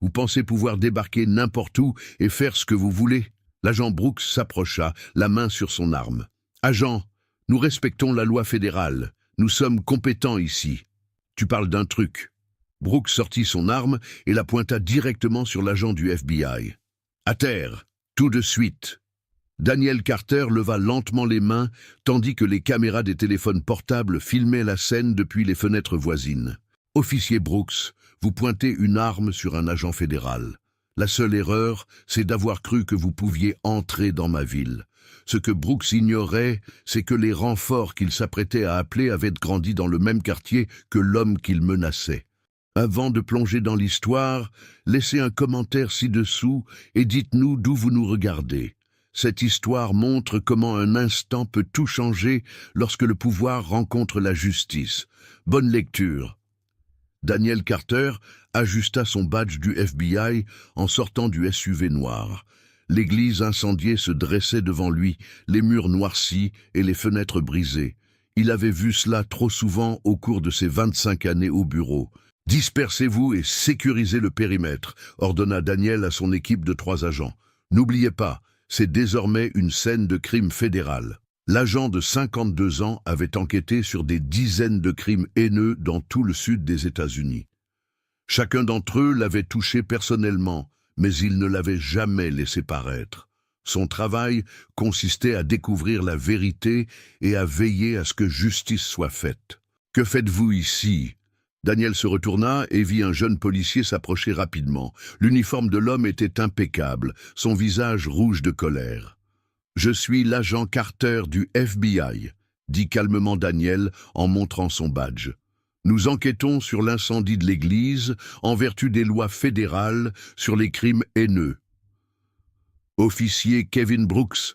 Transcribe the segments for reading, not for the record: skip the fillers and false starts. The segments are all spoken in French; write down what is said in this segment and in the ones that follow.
Vous pensez pouvoir débarquer n'importe où et faire ce que vous voulez? L'agent Brooks s'approcha, la main sur son arme. Agent, nous respectons la loi fédérale. Nous sommes compétents ici. Tu parles d'un truc. Brooks sortit son arme et la pointa directement sur l'agent du FBI. À terre, tout de suite. Daniel Carter leva lentement les mains, tandis que les caméras des téléphones portables filmaient la scène depuis les fenêtres voisines. Officier Brooks, vous pointez une arme sur un agent fédéral. La seule erreur, c'est d'avoir cru que vous pouviez entrer dans ma ville. Ce que Brooks ignorait, c'est que les renforts qu'il s'apprêtait à appeler avaient grandi dans le même quartier que l'homme qu'il menaçait. Avant de plonger dans l'histoire, laissez un commentaire ci-dessous et dites-nous d'où vous nous regardez. Cette histoire montre comment un instant peut tout changer lorsque le pouvoir rencontre la justice. Bonne lecture. Daniel Carter ajusta son badge du FBI en sortant du SUV noir. L'église incendiée se dressait devant lui, les murs noircis et les fenêtres brisées. Il avait vu cela trop souvent au cours de ses 25 années au bureau. « Dispersez-vous et sécurisez le périmètre », ordonna Daniel à son équipe de 3 agents. « N'oubliez pas, c'est désormais une scène de crime fédéral. » L'agent de 52 ans avait enquêté sur des dizaines de crimes haineux dans tout le sud des États-Unis. Chacun d'entre eux l'avait touché personnellement, mais il ne l'avait jamais laissé paraître. Son travail consistait à découvrir la vérité et à veiller à ce que justice soit faite. « Que faites-vous ici ?» Daniel se retourna et vit un jeune policier s'approcher rapidement. L'uniforme de l'homme était impeccable, son visage rouge de colère. « Je suis l'agent Carter du FBI », dit calmement Daniel en montrant son badge. « Nous enquêtons sur l'incendie de l'église en vertu des lois fédérales sur les crimes haineux. »« Officier Kevin Brooks »,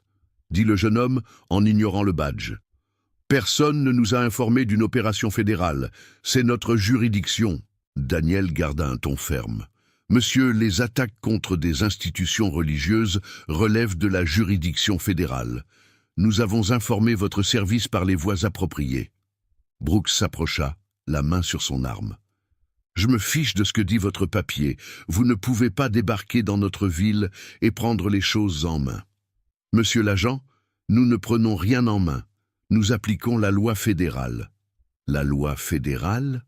dit le jeune homme en ignorant le badge. « Personne ne nous a informé d'une opération fédérale. C'est notre juridiction. » Daniel garda un ton ferme. « Monsieur, les attaques contre des institutions religieuses relèvent de la juridiction fédérale. Nous avons informé votre service par les voies appropriées. » Brooks s'approcha, la main sur son arme. « Je me fiche de ce que dit votre papier. Vous ne pouvez pas débarquer dans notre ville et prendre les choses en main. Monsieur l'agent, nous ne prenons rien en main. Nous appliquons la loi fédérale. » « La loi fédérale ?»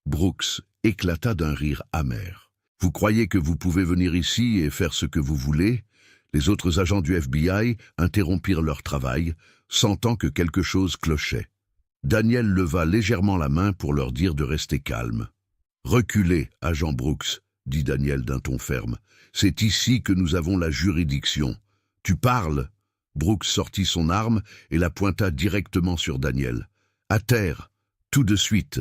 Brooks éclata d'un rire amer. « Vous croyez que vous pouvez venir ici et faire ce que vous voulez ?» Les autres agents du FBI interrompirent leur travail, sentant que quelque chose clochait. Daniel leva légèrement la main pour leur dire de rester calme. « Reculez, agent Brooks, » dit Daniel d'un ton ferme. « C'est ici que nous avons la juridiction. Tu parles ?» Brooks sortit son arme et la pointa directement sur Daniel. « À terre, tout de suite !»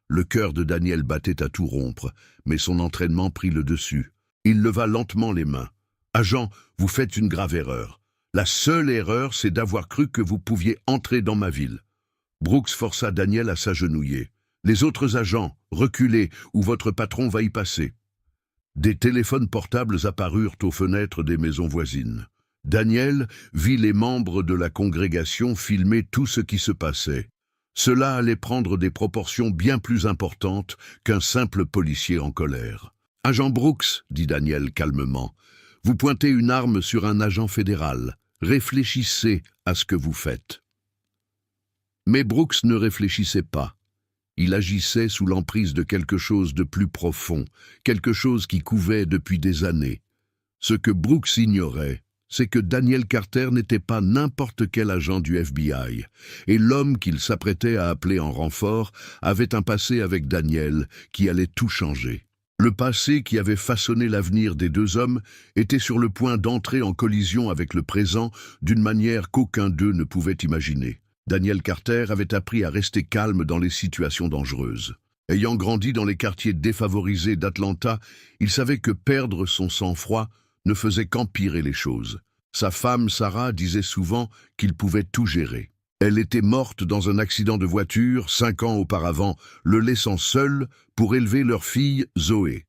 Le cœur de Daniel battait à tout rompre, mais son entraînement prit le dessus. Il leva lentement les mains. « Agent, vous faites une grave erreur. La seule erreur, c'est d'avoir cru que vous pouviez entrer dans ma ville. » Brooks força Daniel à s'agenouiller. « Les autres agents, reculez, ou votre patron va y passer. » Des téléphones portables apparurent aux fenêtres des maisons voisines. Daniel vit les membres de la congrégation filmer tout ce qui se passait. Cela allait prendre des proportions bien plus importantes qu'un simple policier en colère. « Agent Brooks, » dit Daniel calmement, « vous pointez une arme sur un agent fédéral. Réfléchissez à ce que vous faites. » Mais Brooks ne réfléchissait pas. Il agissait sous l'emprise de quelque chose de plus profond, quelque chose qui couvait depuis des années. Ce que Brooks ignorait, c'est que Daniel Carter n'était pas n'importe quel agent du FBI, et l'homme qu'il s'apprêtait à appeler en renfort avait un passé avec Daniel qui allait tout changer. Le passé qui avait façonné l'avenir des deux hommes était sur le point d'entrer en collision avec le présent d'une manière qu'aucun d'eux ne pouvait imaginer. Daniel Carter avait appris à rester calme dans les situations dangereuses. Ayant grandi dans les quartiers défavorisés d'Atlanta, il savait que perdre son sang-froid ne faisait qu'empirer les choses. Sa femme, Sarah, disait souvent qu'il pouvait tout gérer. Elle était morte dans un accident de voiture 5 ans auparavant, le laissant seul pour élever leur fille Zoé.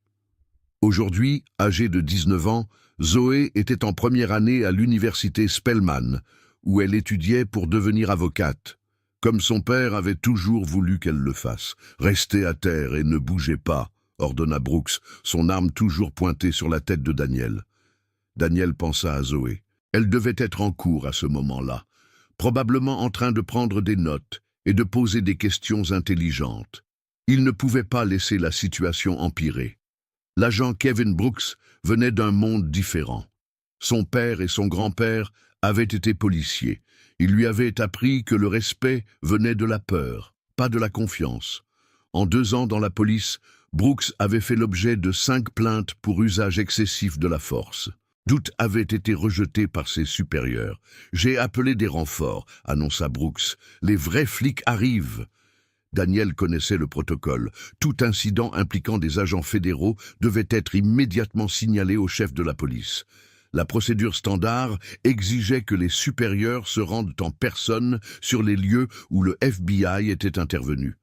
Aujourd'hui, âgée de 19 ans, Zoé était en première année à l'université Spelman, où elle étudiait pour devenir avocate. Comme son père avait toujours voulu qu'elle le fasse. « Restez à terre et ne bougez pas », ordonna Brooks, son arme toujours pointée sur la tête de Daniel. Daniel pensa à Zoé. Elle devait être en cours à ce moment-là, probablement en train de prendre des notes et de poser des questions intelligentes. Il ne pouvait pas laisser la situation empirer. L'agent Kevin Brooks venait d'un monde différent. Son père et son grand-père avaient été policiers. Il lui avait appris que le respect venait de la peur, pas de la confiance. En 2 ans dans la police, Brooks avait fait l'objet de 5 plaintes pour usage excessif de la force. Toutes avaient été rejetées par ses supérieurs. « J'ai appelé des renforts », annonça Brooks. « Les vrais flics arrivent !» Daniel connaissait le protocole. Tout incident impliquant des agents fédéraux devait être immédiatement signalé au chef de la police. La procédure standard exigeait que les supérieurs se rendent en personne sur les lieux où le FBI était intervenu.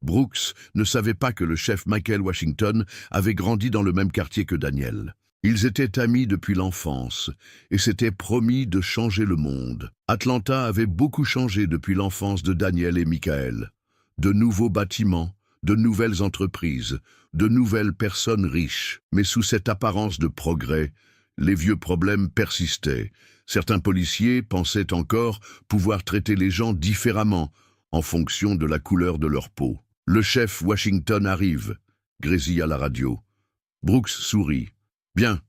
Brooks ne savait pas que le chef Michael Washington avait grandi dans le même quartier que Daniel. Ils étaient amis depuis l'enfance et s'étaient promis de changer le monde. Atlanta avait beaucoup changé depuis l'enfance de Daniel et Michael. De nouveaux bâtiments, de nouvelles entreprises, de nouvelles personnes riches. Mais sous cette apparence de progrès, les vieux problèmes persistaient. Certains policiers pensaient encore pouvoir traiter les gens différemment en fonction de la couleur de leur peau. « Le chef Washington arrive », grésilla la radio. Brooks sourit. « Bien,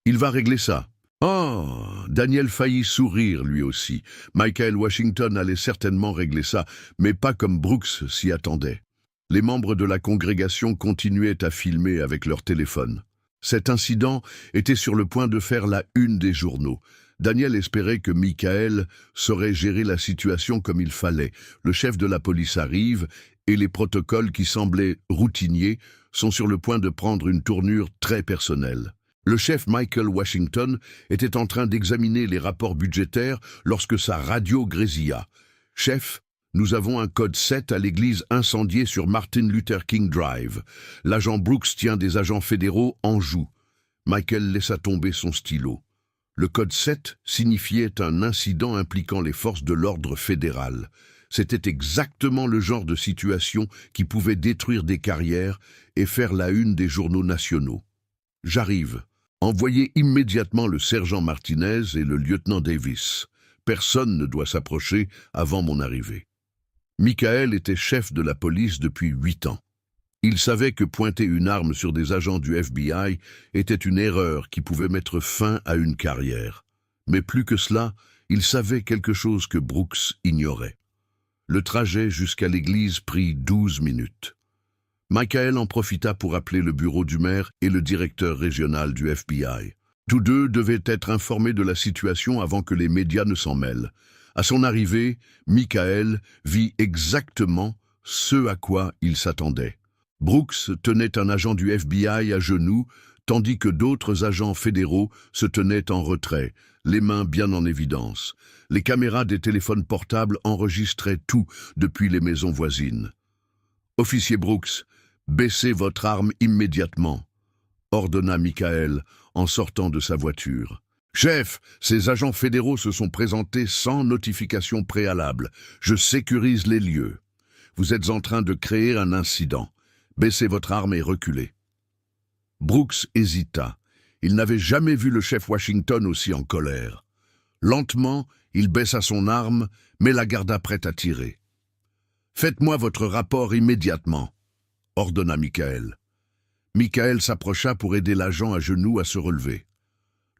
il va régler ça. » Oh, Daniel faillit sourire lui aussi. Michael Washington allait certainement régler ça, mais pas comme Brooks s'y attendait. Les membres de la congrégation continuaient à filmer avec leur téléphone. Cet incident était sur le point de faire la une des journaux. Daniel espérait que Michael saurait gérer la situation comme il fallait. Le chef de la police arrive et les protocoles qui semblaient routiniers sont sur le point de prendre une tournure très personnelle. Le chef Michael Washington était en train d'examiner les rapports budgétaires lorsque sa radio grésilla. « Chef, nous avons un code 7 à l'église incendiée sur Martin Luther King Drive. L'agent Brooks tient des agents fédéraux en joue. » Michael laissa tomber son stylo. Le code 7 signifiait un incident impliquant les forces de l'ordre fédéral. C'était exactement le genre de situation qui pouvait détruire des carrières et faire la une des journaux nationaux. « J'arrive. Envoyez immédiatement le sergent Martinez et le lieutenant Davis. Personne ne doit s'approcher avant mon arrivée. » Michael était chef de la police depuis 8 ans. Il savait que pointer une arme sur des agents du FBI était une erreur qui pouvait mettre fin à une carrière. Mais plus que cela, il savait quelque chose que Brooks ignorait. Le trajet jusqu'à l'église prit 12 minutes. Michael en profita pour appeler le bureau du maire et le directeur régional du FBI. Tous deux devaient être informés de la situation avant que les médias ne s'en mêlent. À son arrivée, Michael vit exactement ce à quoi il s'attendait. Brooks tenait un agent du FBI à genoux, tandis que d'autres agents fédéraux se tenaient en retrait, les mains bien en évidence. Les caméras des téléphones portables enregistraient tout depuis les maisons voisines. « Officier Brooks, baissez votre arme immédiatement », ordonna Michael en sortant de sa voiture. « Chef, ces agents fédéraux se sont présentés sans notification préalable. Je sécurise les lieux. Vous êtes en train de créer un incident. Baissez votre arme et reculez. » Brooks hésita. Il n'avait jamais vu le chef Washington aussi en colère. Lentement, il baissa son arme, mais la garda prête à tirer. « Faites-moi votre rapport immédiatement », ordonna Michael. Michael s'approcha pour aider l'agent à genoux à se relever.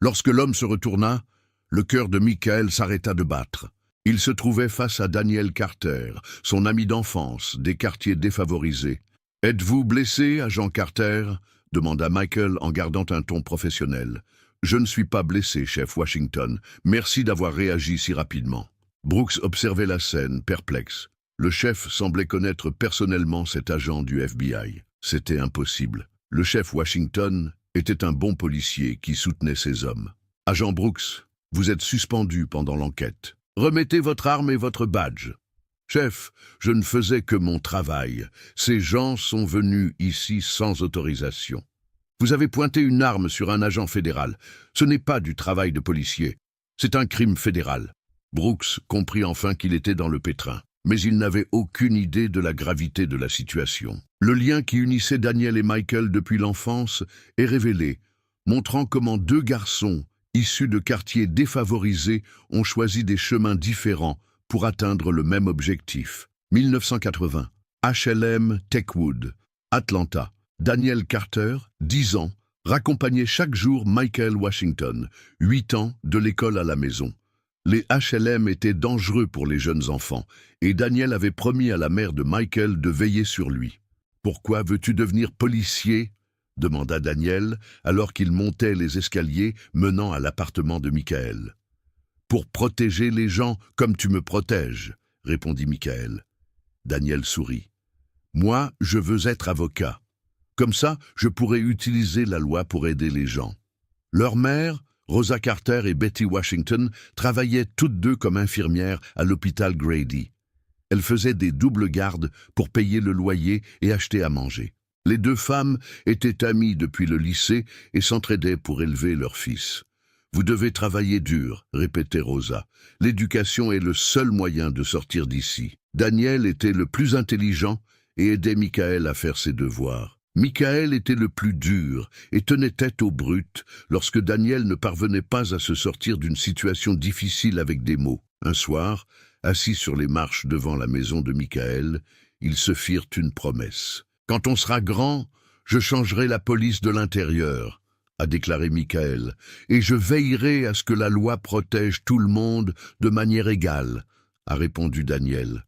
Lorsque l'homme se retourna, le cœur de Michael s'arrêta de battre. Il se trouvait face à Daniel Carter, son ami d'enfance, des quartiers défavorisés. « Êtes-vous blessé, agent Carter ?» demanda Michael en gardant un ton professionnel. « Je ne suis pas blessé, chef Washington. Merci d'avoir réagi si rapidement. » Brooks observait la scène, perplexe. Le chef semblait connaître personnellement cet agent du FBI. C'était impossible. Le chef Washington était un bon policier qui soutenait ses hommes. « Agent Brooks, vous êtes suspendu pendant l'enquête. Remettez votre arme et votre badge. » « Chef, je ne faisais que mon travail. Ces gens sont venus ici sans autorisation. Vous avez pointé une arme sur un agent fédéral. Ce n'est pas du travail de policier. C'est un crime fédéral. » Brooks comprit enfin qu'il était dans le pétrin. Mais il n'avait aucune idée de la gravité de la situation. Le lien qui unissait Daniel et Michael depuis l'enfance est révélé, montrant comment deux garçons, issus de quartiers défavorisés, ont choisi des chemins différents pour atteindre le même objectif. 1980. HLM Techwood, Atlanta. Daniel Carter, 10 ans, raccompagnait chaque jour Michael Washington, 8 ans, de l'école à la maison. Les HLM étaient dangereux pour les jeunes enfants, et Daniel avait promis à la mère de Michael de veiller sur lui. « Pourquoi veux-tu devenir policier ?» demanda Daniel, alors qu'il montait les escaliers menant à l'appartement de Michael. « Pour protéger les gens comme tu me protèges, » répondit Michael. Daniel sourit. « Moi, je veux être avocat. Comme ça, je pourrais utiliser la loi pour aider les gens. » Leur mère, Rosa Carter et Betty Washington, travaillaient toutes deux comme infirmières à l'hôpital Grady. Elles faisaient des doubles gardes pour payer le loyer et acheter à manger. Les deux femmes étaient amies depuis le lycée et s'entraidaient pour élever leur fils. « Vous devez travailler dur », répétait Rosa. « L'éducation est le seul moyen de sortir d'ici. » Daniel était le plus intelligent et aidait Michael à faire ses devoirs. Michael était le plus dur et tenait tête aux brutes lorsque Daniel ne parvenait pas à se sortir d'une situation difficile avec des mots. Un soir, assis sur les marches devant la maison de Michael, ils se firent une promesse. « Quand on sera grand, je changerai la police de l'intérieur, » a déclaré Michael, « et je veillerai à ce que la loi protège tout le monde de manière égale, » a répondu Daniel.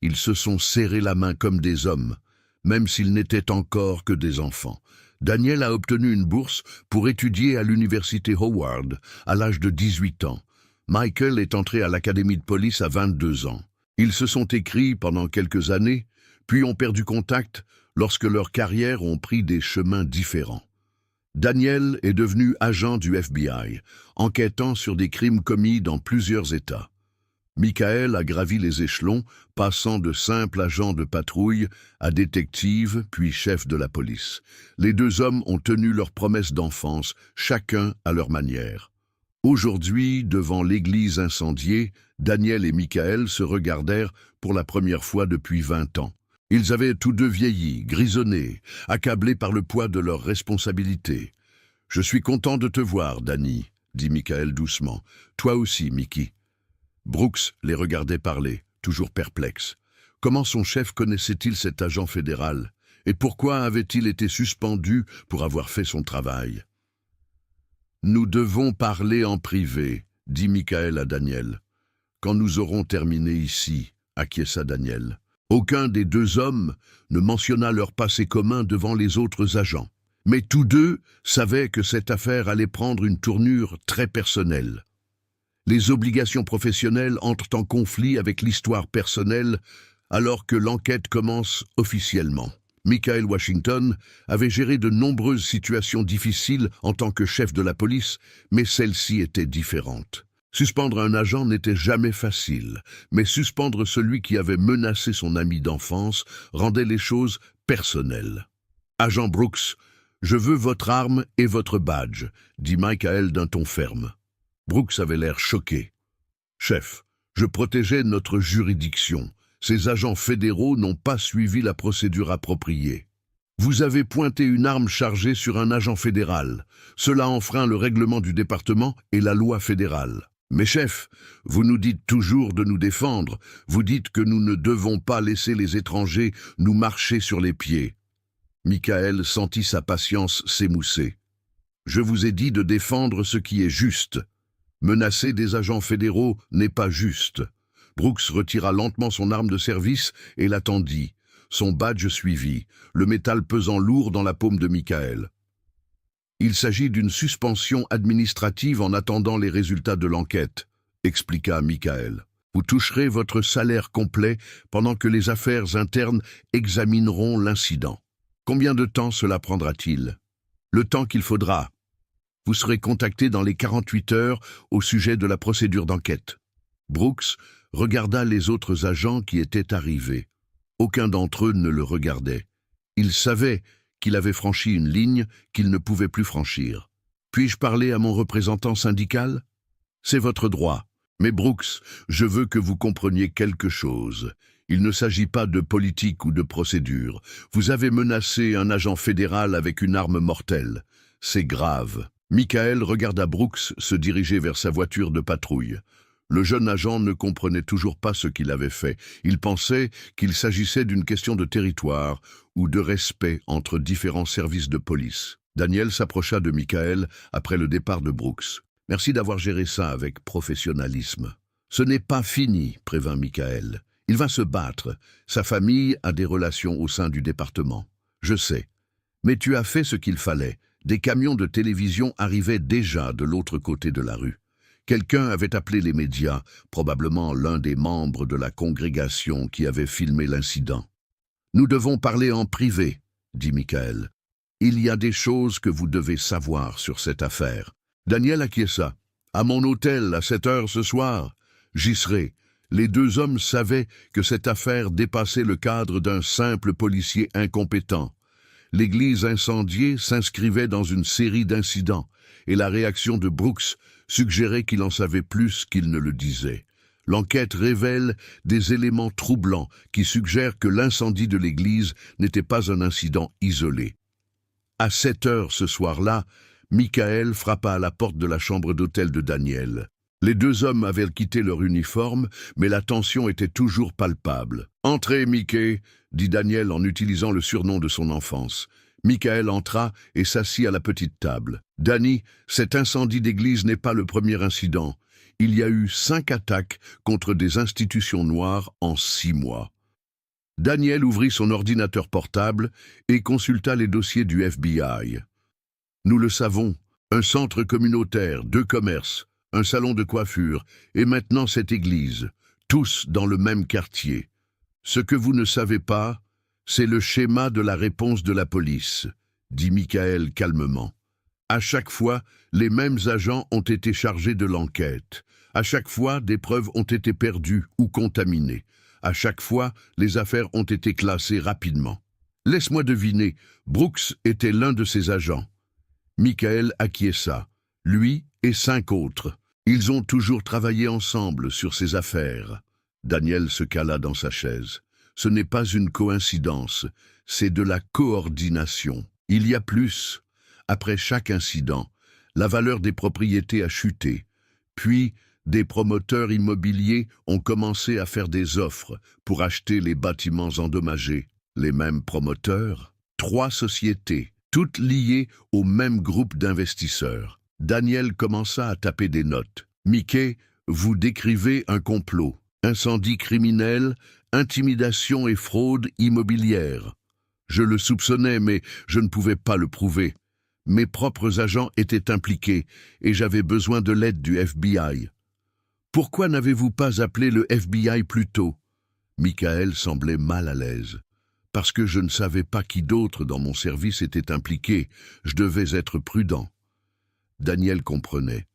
Ils se sont serrés la main comme des hommes, même s'ils n'étaient encore que des enfants. Daniel a obtenu une bourse pour étudier à l'université Howard à l'âge de 18 ans. Michael est entré à l'académie de police à 22 ans. Ils se sont écrits pendant quelques années, puis ont perdu contact lorsque leurs carrières ont pris des chemins différents. Daniel est devenu agent du FBI, enquêtant sur des crimes commis dans plusieurs États. Michael a gravi les échelons, passant de simple agent de patrouille à détective, puis chef de la police. Les deux hommes ont tenu leurs promesses d'enfance, chacun à leur manière. Aujourd'hui, devant l'église incendiée, Daniel et Michael se regardèrent pour la première fois depuis 20 ans. Ils avaient tous deux vieilli, grisonnés, accablés par le poids de leurs responsabilités. « Je suis content de te voir, Danny, » dit Michael doucement. « Toi aussi, Mickey. » Brooks les regardait parler, toujours perplexe. Comment son chef connaissait-il cet agent fédéral? Et pourquoi avait-il été suspendu pour avoir fait son travail? « Nous devons parler en privé, » dit Michael à Daniel. « Quand nous aurons terminé ici, » acquiesça Daniel. Aucun des deux hommes ne mentionna leur passé commun devant les autres agents. Mais tous deux savaient que cette affaire allait prendre une tournure très personnelle. Les obligations professionnelles entrent en conflit avec l'histoire personnelle alors que l'enquête commence officiellement. Michael Washington avait géré de nombreuses situations difficiles en tant que chef de la police, mais celle-ci était différente. Suspendre un agent n'était jamais facile, mais suspendre celui qui avait menacé son ami d'enfance rendait les choses personnelles. « Agent Brooks, je veux votre arme et votre badge, » dit Michael d'un ton ferme. Brooks avait l'air choqué. « Chef, je protégeais notre juridiction. Ces agents fédéraux n'ont pas suivi la procédure appropriée. Vous avez pointé une arme chargée sur un agent fédéral. Cela enfreint le règlement du département et la loi fédérale. Mais chef, vous nous dites toujours de nous défendre. Vous dites que nous ne devons pas laisser les étrangers nous marcher sur les pieds. » Michael sentit sa patience s'émousser. « Je vous ai dit de défendre ce qui est juste. Menacer des agents fédéraux n'est pas juste. » Brooks retira lentement son arme de service et l'attendit. Son badge suivit, le métal pesant lourd dans la paume de Michael. « Il s'agit d'une suspension administrative en attendant les résultats de l'enquête, » expliqua Michael. « Vous toucherez votre salaire complet pendant que les affaires internes examineront l'incident. Combien de temps cela prendra-t-il? Le temps qu'il faudra. Vous serez contacté dans les 48 heures au sujet de la procédure d'enquête. » Brooks regarda les autres agents qui étaient arrivés. Aucun d'entre eux ne le regardait. Il savait qu'il avait franchi une ligne qu'il ne pouvait plus franchir. « Puis-je parler à mon représentant syndical? » « C'est votre droit. » Mais Brooks, je veux que vous compreniez quelque chose. Il ne s'agit pas de politique ou de procédure. Vous avez menacé un agent fédéral avec une arme mortelle. C'est grave. Michael regarda Brooks se diriger vers sa voiture de patrouille. Le jeune agent ne comprenait toujours pas ce qu'il avait fait. Il pensait qu'il s'agissait d'une question de territoire ou de respect entre différents services de police. Daniel s'approcha de Michael après le départ de Brooks. « Merci d'avoir géré ça avec professionnalisme. »« Ce n'est pas fini, » prévint Michael. « Il va se battre. Sa famille a des relations au sein du département. Je sais. Mais tu as fait ce qu'il fallait. Des camions de télévision arrivaient déjà de l'autre côté de la rue. Quelqu'un avait appelé les médias, probablement l'un des membres de la congrégation qui avait filmé l'incident. « Nous devons parler en privé, » dit Michael. « Il y a des choses que vous devez savoir sur cette affaire. » Daniel acquiesça. « À mon hôtel, à 7 heures ce soir. J'y serai. » Les deux hommes savaient que cette affaire dépassait le cadre d'un simple policier incompétent. L'église incendiée s'inscrivait dans une série d'incidents, et la réaction de Brooks suggérait qu'il en savait plus qu'il ne le disait. L'enquête révèle des éléments troublants qui suggèrent que l'incendie de l'église n'était pas un incident isolé. À 7 heures ce soir-là, Michael frappa à la porte de la chambre d'hôtel de Daniel. Les deux hommes avaient quitté leur uniforme, mais la tension était toujours palpable. « Entrez, Mickey !» dit Daniel en utilisant le surnom de son enfance. Michael entra et s'assit à la petite table. « Danny, cet incendie d'église n'est pas le premier incident. Il y a eu 5 attaques contre des institutions noires en 6 mois. » Daniel ouvrit son ordinateur portable et consulta les dossiers du FBI. « Nous le savons, un centre communautaire, 2 commerces, un salon de coiffure, et maintenant cette église, tous dans le même quartier. Ce que vous ne savez pas, c'est le schéma de la réponse de la police, » dit Michael calmement. À chaque fois, les mêmes agents ont été chargés de l'enquête. À chaque fois, des preuves ont été perdues ou contaminées. À chaque fois, les affaires ont été classées rapidement. Laisse-moi deviner, Brooks était l'un de ces agents. Michael acquiesça, lui et 5 autres. Ils ont toujours travaillé ensemble sur ces affaires. Daniel se cala dans sa chaise. Ce n'est pas une coïncidence, c'est de la coordination. Il y a plus. Après chaque incident, la valeur des propriétés a chuté. Puis, des promoteurs immobiliers ont commencé à faire des offres pour acheter les bâtiments endommagés. Les mêmes promoteurs, 3 sociétés, toutes liées au même groupe d'investisseurs. Daniel commença à taper des notes. « Mickey, vous décrivez un complot. Incendie criminel, intimidation et fraude immobilière. Je le soupçonnais, mais je ne pouvais pas le prouver. Mes propres agents étaient impliqués et j'avais besoin de l'aide du FBI. Pourquoi n'avez-vous pas appelé le FBI plus tôt ?» Michael semblait mal à l'aise. « Parce que je ne savais pas qui d'autre dans mon service était impliqué. Je devais être prudent. » Daniel comprenait.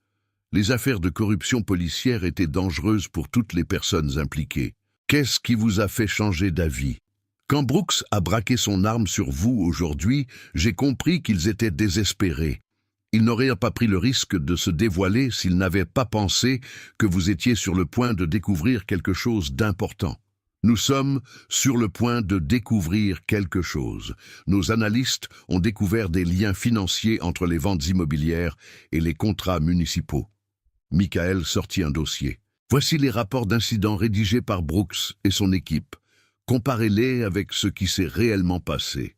Les affaires de corruption policière étaient dangereuses pour toutes les personnes impliquées. Qu'est-ce qui vous a fait changer d'avis? Quand Brooks a braqué son arme sur vous aujourd'hui, j'ai compris qu'ils étaient désespérés. Ils n'auraient pas pris le risque de se dévoiler s'ils n'avaient pas pensé que vous étiez sur le point de découvrir quelque chose d'important. Nous sommes sur le point de découvrir quelque chose. Nos analystes ont découvert des liens financiers entre les ventes immobilières et les contrats municipaux. Michael sortit un dossier. Voici les rapports d'incidents rédigés par Brooks et son équipe. Comparez-les avec ce qui s'est réellement passé.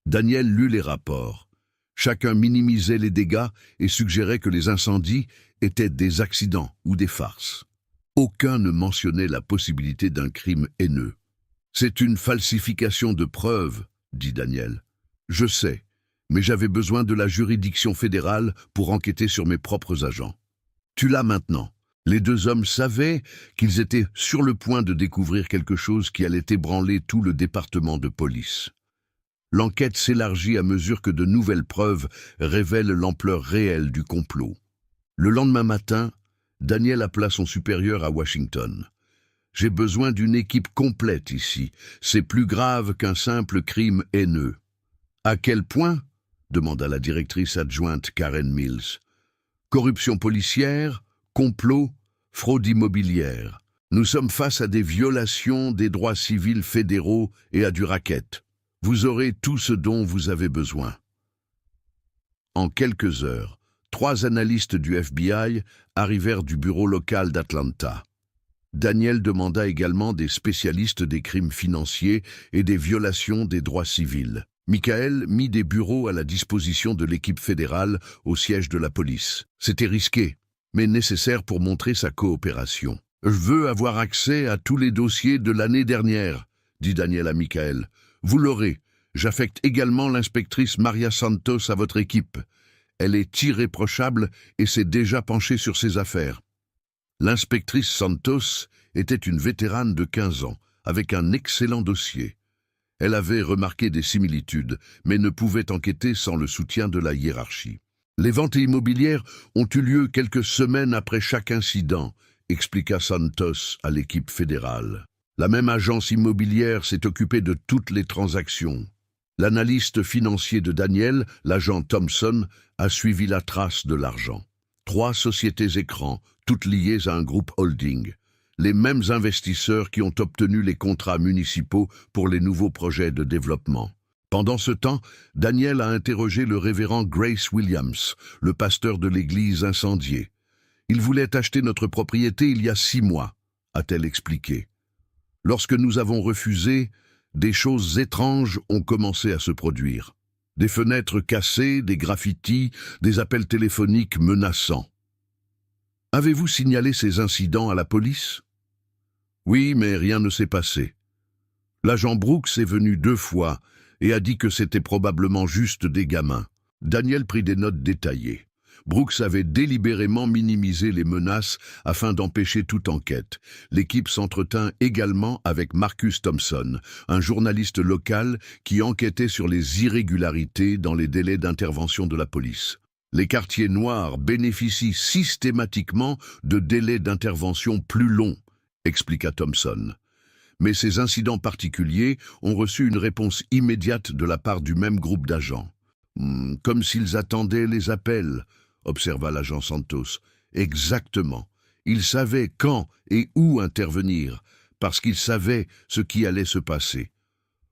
Daniel lut les rapports. Chacun minimisait les dégâts et suggérait que les incendies étaient des accidents ou des farces. Aucun ne mentionnait la possibilité d'un crime haineux. « C'est une falsification de preuves, » dit Daniel. « Je sais, mais j'avais besoin de la juridiction fédérale pour enquêter sur mes propres agents. Tu l'as maintenant. » Les deux hommes savaient qu'ils étaient sur le point de découvrir quelque chose qui allait ébranler tout le département de police. L'enquête s'élargit à mesure que de nouvelles preuves révèlent l'ampleur réelle du complot. Le lendemain matin, Daniel appela son supérieur à Washington. « J'ai besoin d'une équipe complète ici. C'est plus grave qu'un simple crime haineux. »« À quel point ?» demanda la directrice adjointe Karen Mills. « Corruption policière, complot, Fraude immobilière. Nous sommes face à des violations des droits civils fédéraux et à du racket. Vous aurez tout ce dont vous avez besoin. En quelques heures, 3 analystes du FBI arrivèrent du bureau local d'Atlanta. Daniel demanda également des spécialistes des crimes financiers et des violations des droits civils. Michael mit des bureaux à la disposition de l'équipe fédérale au siège de la police. C'était risqué, mais nécessaire pour montrer sa coopération. « Je veux avoir accès à tous les dossiers de l'année dernière », dit Daniel à Michael. « Vous l'aurez. J'affecte également l'inspectrice Maria Santos à votre équipe. Elle est irréprochable et s'est déjà penchée sur ses affaires. » L'inspectrice Santos était une vétérane de 15 ans, avec un excellent dossier. Elle avait remarqué des similitudes, mais ne pouvait enquêter sans le soutien de la hiérarchie. Les ventes immobilières ont eu lieu quelques semaines après chaque incident, expliqua Santos à l'équipe fédérale. La même agence immobilière s'est occupée de toutes les transactions. L'analyste financier de Daniel, l'agent Thompson, a suivi la trace de l'argent. 3 sociétés écrans, toutes liées à un groupe holding. Les mêmes investisseurs qui ont obtenu les contrats municipaux pour les nouveaux projets de développement. Pendant ce temps, Daniel a interrogé le révérend Grace Williams, le pasteur de l'église incendiée. « Il voulait acheter notre propriété il y a 6 mois, a-t-elle expliqué. Lorsque nous avons refusé, des choses étranges ont commencé à se produire. Des fenêtres cassées, des graffitis, des appels téléphoniques menaçants. Avez-vous signalé ces incidents à la police? Oui, mais rien ne s'est passé. L'agent Brooks est venu 2 fois et a dit que c'était probablement juste des gamins. Daniel prit des notes détaillées. Brooks avait délibérément minimisé les menaces afin d'empêcher toute enquête. L'équipe s'entretint également avec Marcus Thompson, un journaliste local qui enquêtait sur les irrégularités dans les délais d'intervention de la police. Les quartiers noirs bénéficient systématiquement de délais d'intervention plus longs, expliqua Thompson. Mais ces incidents particuliers ont reçu une réponse immédiate de la part du même groupe d'agents. « Comme s'ils attendaient les appels », observa l'agent Santos. « Exactement. Ils savaient quand et où intervenir, parce qu'ils savaient ce qui allait se passer.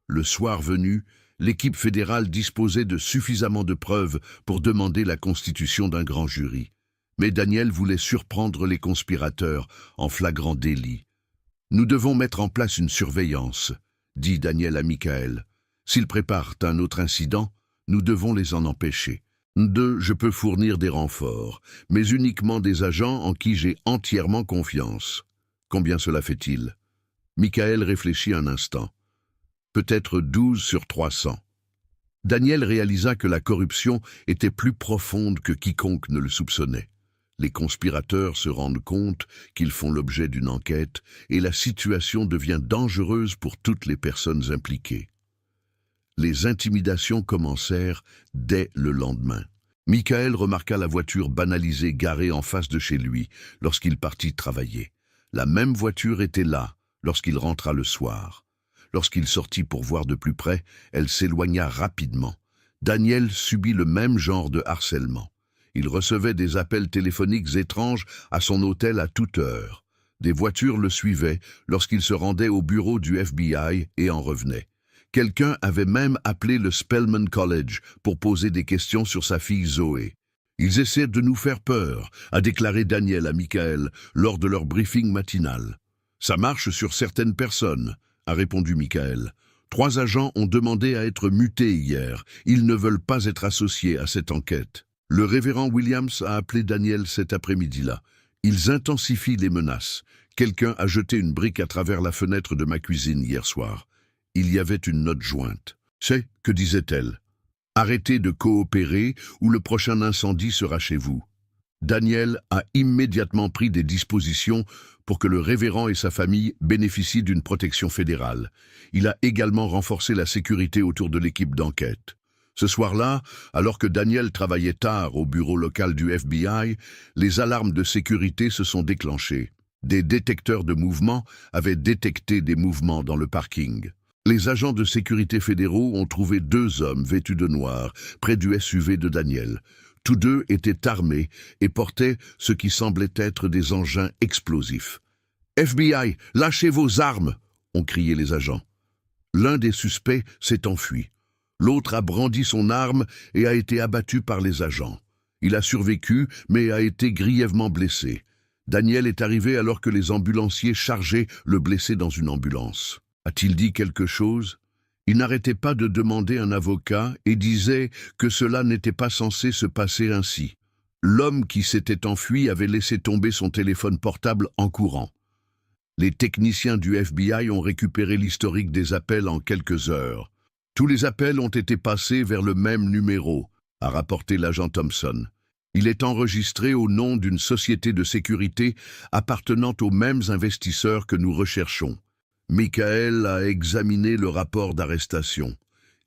Le soir venu, l'équipe fédérale disposait de suffisamment de preuves pour demander la constitution d'un grand jury. Mais Daniel voulait surprendre les conspirateurs en flagrant délit. « Nous devons mettre en place une surveillance, » dit Daniel à Michael. « S'ils préparent un autre incident, nous devons les en empêcher. 2. Je peux fournir des renforts, mais uniquement des agents en qui j'ai entièrement confiance. Combien cela fait-il » Michael réfléchit un instant. Peut-être 12 sur 300. Daniel réalisa que la corruption était plus profonde que quiconque ne le soupçonnait. Les conspirateurs se rendent compte qu'ils font l'objet d'une enquête et la situation devient dangereuse pour toutes les personnes impliquées. Les intimidations commencèrent dès le lendemain. Michael remarqua la voiture banalisée garée en face de chez lui lorsqu'il partit travailler. La même voiture était là lorsqu'il rentra le soir. Lorsqu'il sortit pour voir de plus près, elle s'éloigna rapidement. Daniel subit le même genre de harcèlement. Il recevait des appels téléphoniques étranges à son hôtel à toute heure. Des voitures le suivaient lorsqu'il se rendait au bureau du FBI et en revenait. Quelqu'un avait même appelé le Spelman College pour poser des questions sur sa fille Zoé. « Ils essaient de nous faire peur », a déclaré Daniel à Michael lors de leur briefing matinal. « Ça marche sur certaines personnes », a répondu Michael. 3 agents ont demandé à être mutés hier. Ils ne veulent pas être associés à cette enquête. Le révérend Williams a appelé Daniel cet après-midi-là. Ils intensifient les menaces. Quelqu'un a jeté une brique à travers la fenêtre de ma cuisine hier soir. Il y avait une note jointe. C'est, que disait-elle? Arrêtez de coopérer ou le prochain incendie sera chez vous. Daniel a immédiatement pris des dispositions pour que le révérend et sa famille bénéficient d'une protection fédérale. Il a également renforcé la sécurité autour de l'équipe d'enquête. Ce soir-là, alors que Daniel travaillait tard au bureau local du FBI, les alarmes de sécurité se sont déclenchées. Des détecteurs de mouvement avaient détecté des mouvements dans le parking. Les agents de sécurité fédéraux ont trouvé 2 hommes vêtus de noir près du SUV de Daniel. Tous deux étaient armés et portaient ce qui semblait être des engins explosifs. « FBI, lâchez vos armes !» ont crié les agents. L'un des suspects s'est enfui. L'autre a brandi son arme et a été abattu par les agents. Il a survécu, mais a été grièvement blessé. Daniel est arrivé alors que les ambulanciers chargeaient le blessé dans une ambulance. A-t-il dit quelque chose ? Il n'arrêtait pas de demander un avocat et disait que cela n'était pas censé se passer ainsi. L'homme qui s'était enfui avait laissé tomber son téléphone portable en courant. Les techniciens du FBI ont récupéré l'historique des appels en quelques heures. Tous les appels ont été passés vers le même numéro, a rapporté l'agent Thompson. Il est enregistré au nom d'une société de sécurité appartenant aux mêmes investisseurs que nous recherchons. Michael a examiné le rapport d'arrestation.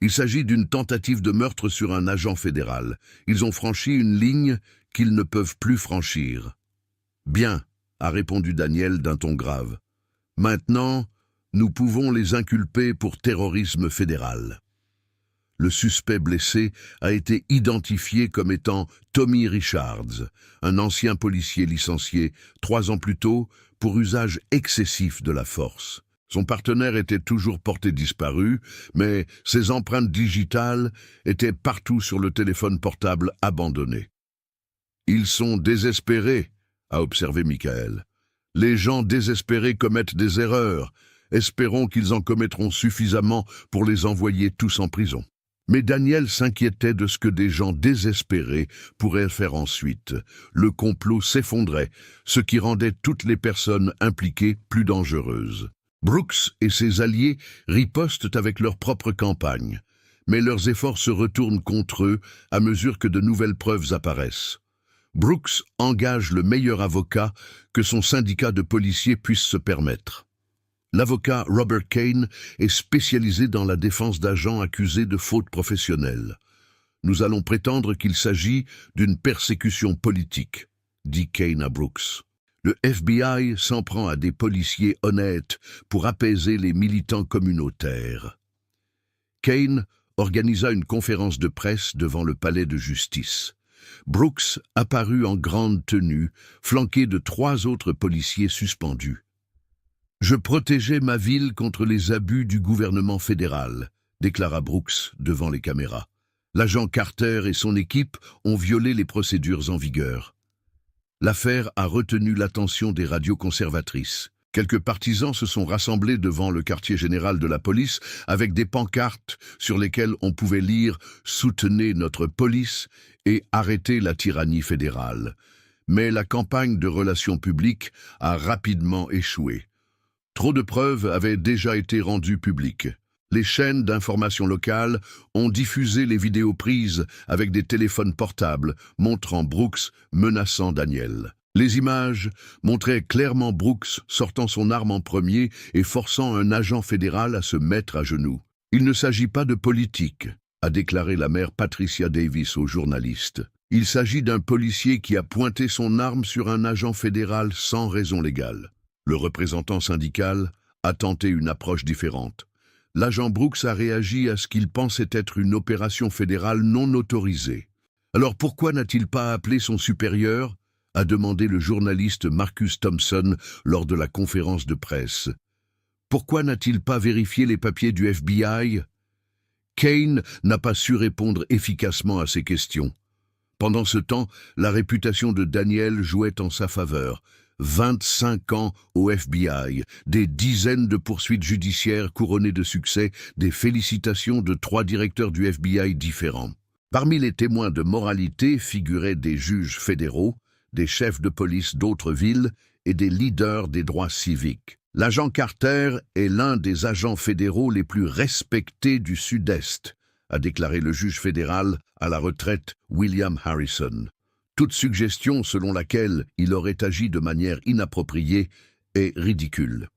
Il s'agit d'une tentative de meurtre sur un agent fédéral. Ils ont franchi une ligne qu'ils ne peuvent plus franchir. « Bien », a répondu Daniel d'un ton grave. « Maintenant, nous pouvons les inculper pour terrorisme fédéral. » Le suspect blessé a été identifié comme étant Tommy Richards, un ancien policier licencié 3 ans plus tôt pour usage excessif de la force. Son partenaire était toujours porté disparu, mais ses empreintes digitales étaient partout sur le téléphone portable abandonné. « Ils sont désespérés », a observé Michael. « Les gens désespérés commettent des erreurs. Espérons qu'ils en commettront suffisamment pour les envoyer tous en prison. » Mais Daniel s'inquiétait de ce que des gens désespérés pourraient faire ensuite. Le complot s'effondrait, ce qui rendait toutes les personnes impliquées plus dangereuses. Brooks et ses alliés ripostent avec leur propre campagne, mais leurs efforts se retournent contre eux à mesure que de nouvelles preuves apparaissent. Brooks engage le meilleur avocat que son syndicat de policiers puisse se permettre. L'avocat Robert Kane est spécialisé dans la défense d'agents accusés de fautes professionnelles. « Nous allons prétendre qu'il s'agit d'une persécution politique », dit Kane à Brooks. Le FBI s'en prend à des policiers honnêtes pour apaiser les militants communautaires. Kane organisa une conférence de presse devant le palais de justice. Brooks apparut en grande tenue, flanqué de 3 autres policiers suspendus. « Je protégeais ma ville contre les abus du gouvernement fédéral », déclara Brooks devant les caméras. L'agent Carter et son équipe ont violé les procédures en vigueur. L'affaire a retenu l'attention des radios conservatrices. Quelques partisans se sont rassemblés devant le quartier général de la police avec des pancartes sur lesquelles on pouvait lire « Soutenez notre police » et « Arrêtez la tyrannie fédérale ». Mais la campagne de relations publiques a rapidement échoué. Trop de preuves avaient déjà été rendues publiques. Les chaînes d'information locales ont diffusé les vidéos prises avec des téléphones portables montrant Brooks menaçant Daniel. Les images montraient clairement Brooks sortant son arme en premier et forçant un agent fédéral à se mettre à genoux. « Il ne s'agit pas de politique », a déclaré la maire Patricia Davis aux journalistes. « Il s'agit d'un policier qui a pointé son arme sur un agent fédéral sans raison légale. » Le représentant syndical a tenté une approche différente. L'agent Brooks a réagi à ce qu'il pensait être une opération fédérale non autorisée. « Alors pourquoi n'a-t-il pas appelé son supérieur ?» a demandé le journaliste Marcus Thompson lors de la conférence de presse. « Pourquoi n'a-t-il pas vérifié les papiers du FBI ?» Kane n'a pas su répondre efficacement à ces questions. Pendant ce temps, la réputation de Daniel jouait en sa faveur. 25 ans au FBI, des dizaines de poursuites judiciaires couronnées de succès, des félicitations de 3 directeurs du FBI différents. Parmi les témoins de moralité figuraient des juges fédéraux, des chefs de police d'autres villes et des leaders des droits civiques. L'agent Carter est l'un des agents fédéraux les plus respectés du Sud-Est, a déclaré le juge fédéral à la retraite William Harrison. Toute suggestion selon laquelle il aurait agi de manière inappropriée est ridicule.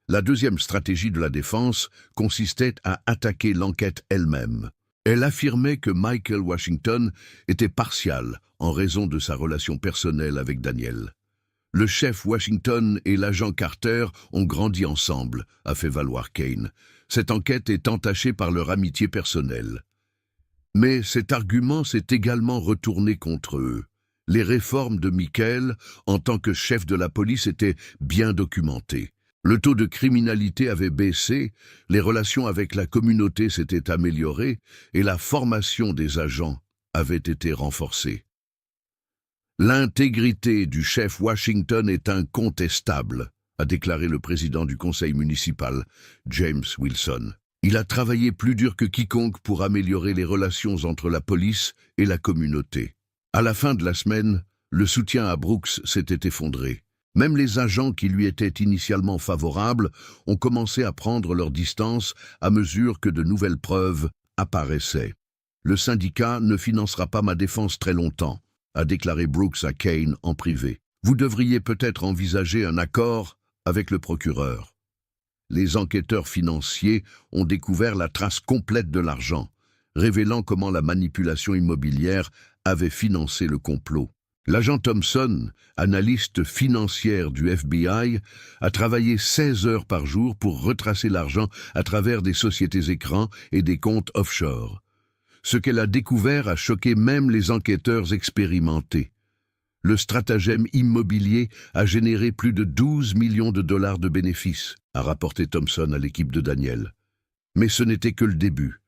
La deuxième stratégie de la défense consistait à attaquer l'enquête elle-même. Elle affirmait que Michael Washington était partial en raison de sa relation personnelle avec Daniel. Le chef Washington et l'agent Carter ont grandi ensemble, a fait valoir Kane. Cette enquête est entachée par leur amitié personnelle. Mais cet argument s'est également retourné contre eux. Les réformes de Michael, en tant que chef de la police, étaient bien documentées. Le taux de criminalité avait baissé, les relations avec la communauté s'étaient améliorées et la formation des agents avait été renforcée. L'intégrité du chef Washington est incontestable, a déclaré le président du conseil municipal, James Wilson. Il a travaillé plus dur que quiconque pour améliorer les relations entre la police et la communauté. À la fin de la semaine, le soutien à Brooks s'était effondré. Même les agents qui lui étaient initialement favorables ont commencé à prendre leur distance à mesure que de nouvelles preuves apparaissaient. Le syndicat ne financera pas ma défense très longtemps, a déclaré Brooks à Kane en privé. Vous devriez peut-être envisager un accord avec le procureur. Les enquêteurs financiers ont découvert la trace complète de l'argent, révélant comment la manipulation immobilière avait financé le complot. L'agent Thompson, analyste financière du FBI, a travaillé 16 heures par jour pour retracer l'argent à travers des sociétés écrans et des comptes offshore. Ce qu'elle a découvert a choqué même les enquêteurs expérimentés. Le stratagème immobilier a généré plus de 12 millions de dollars de bénéfices, a rapporté Thompson à l'équipe de Daniel. Mais ce n'était que le début.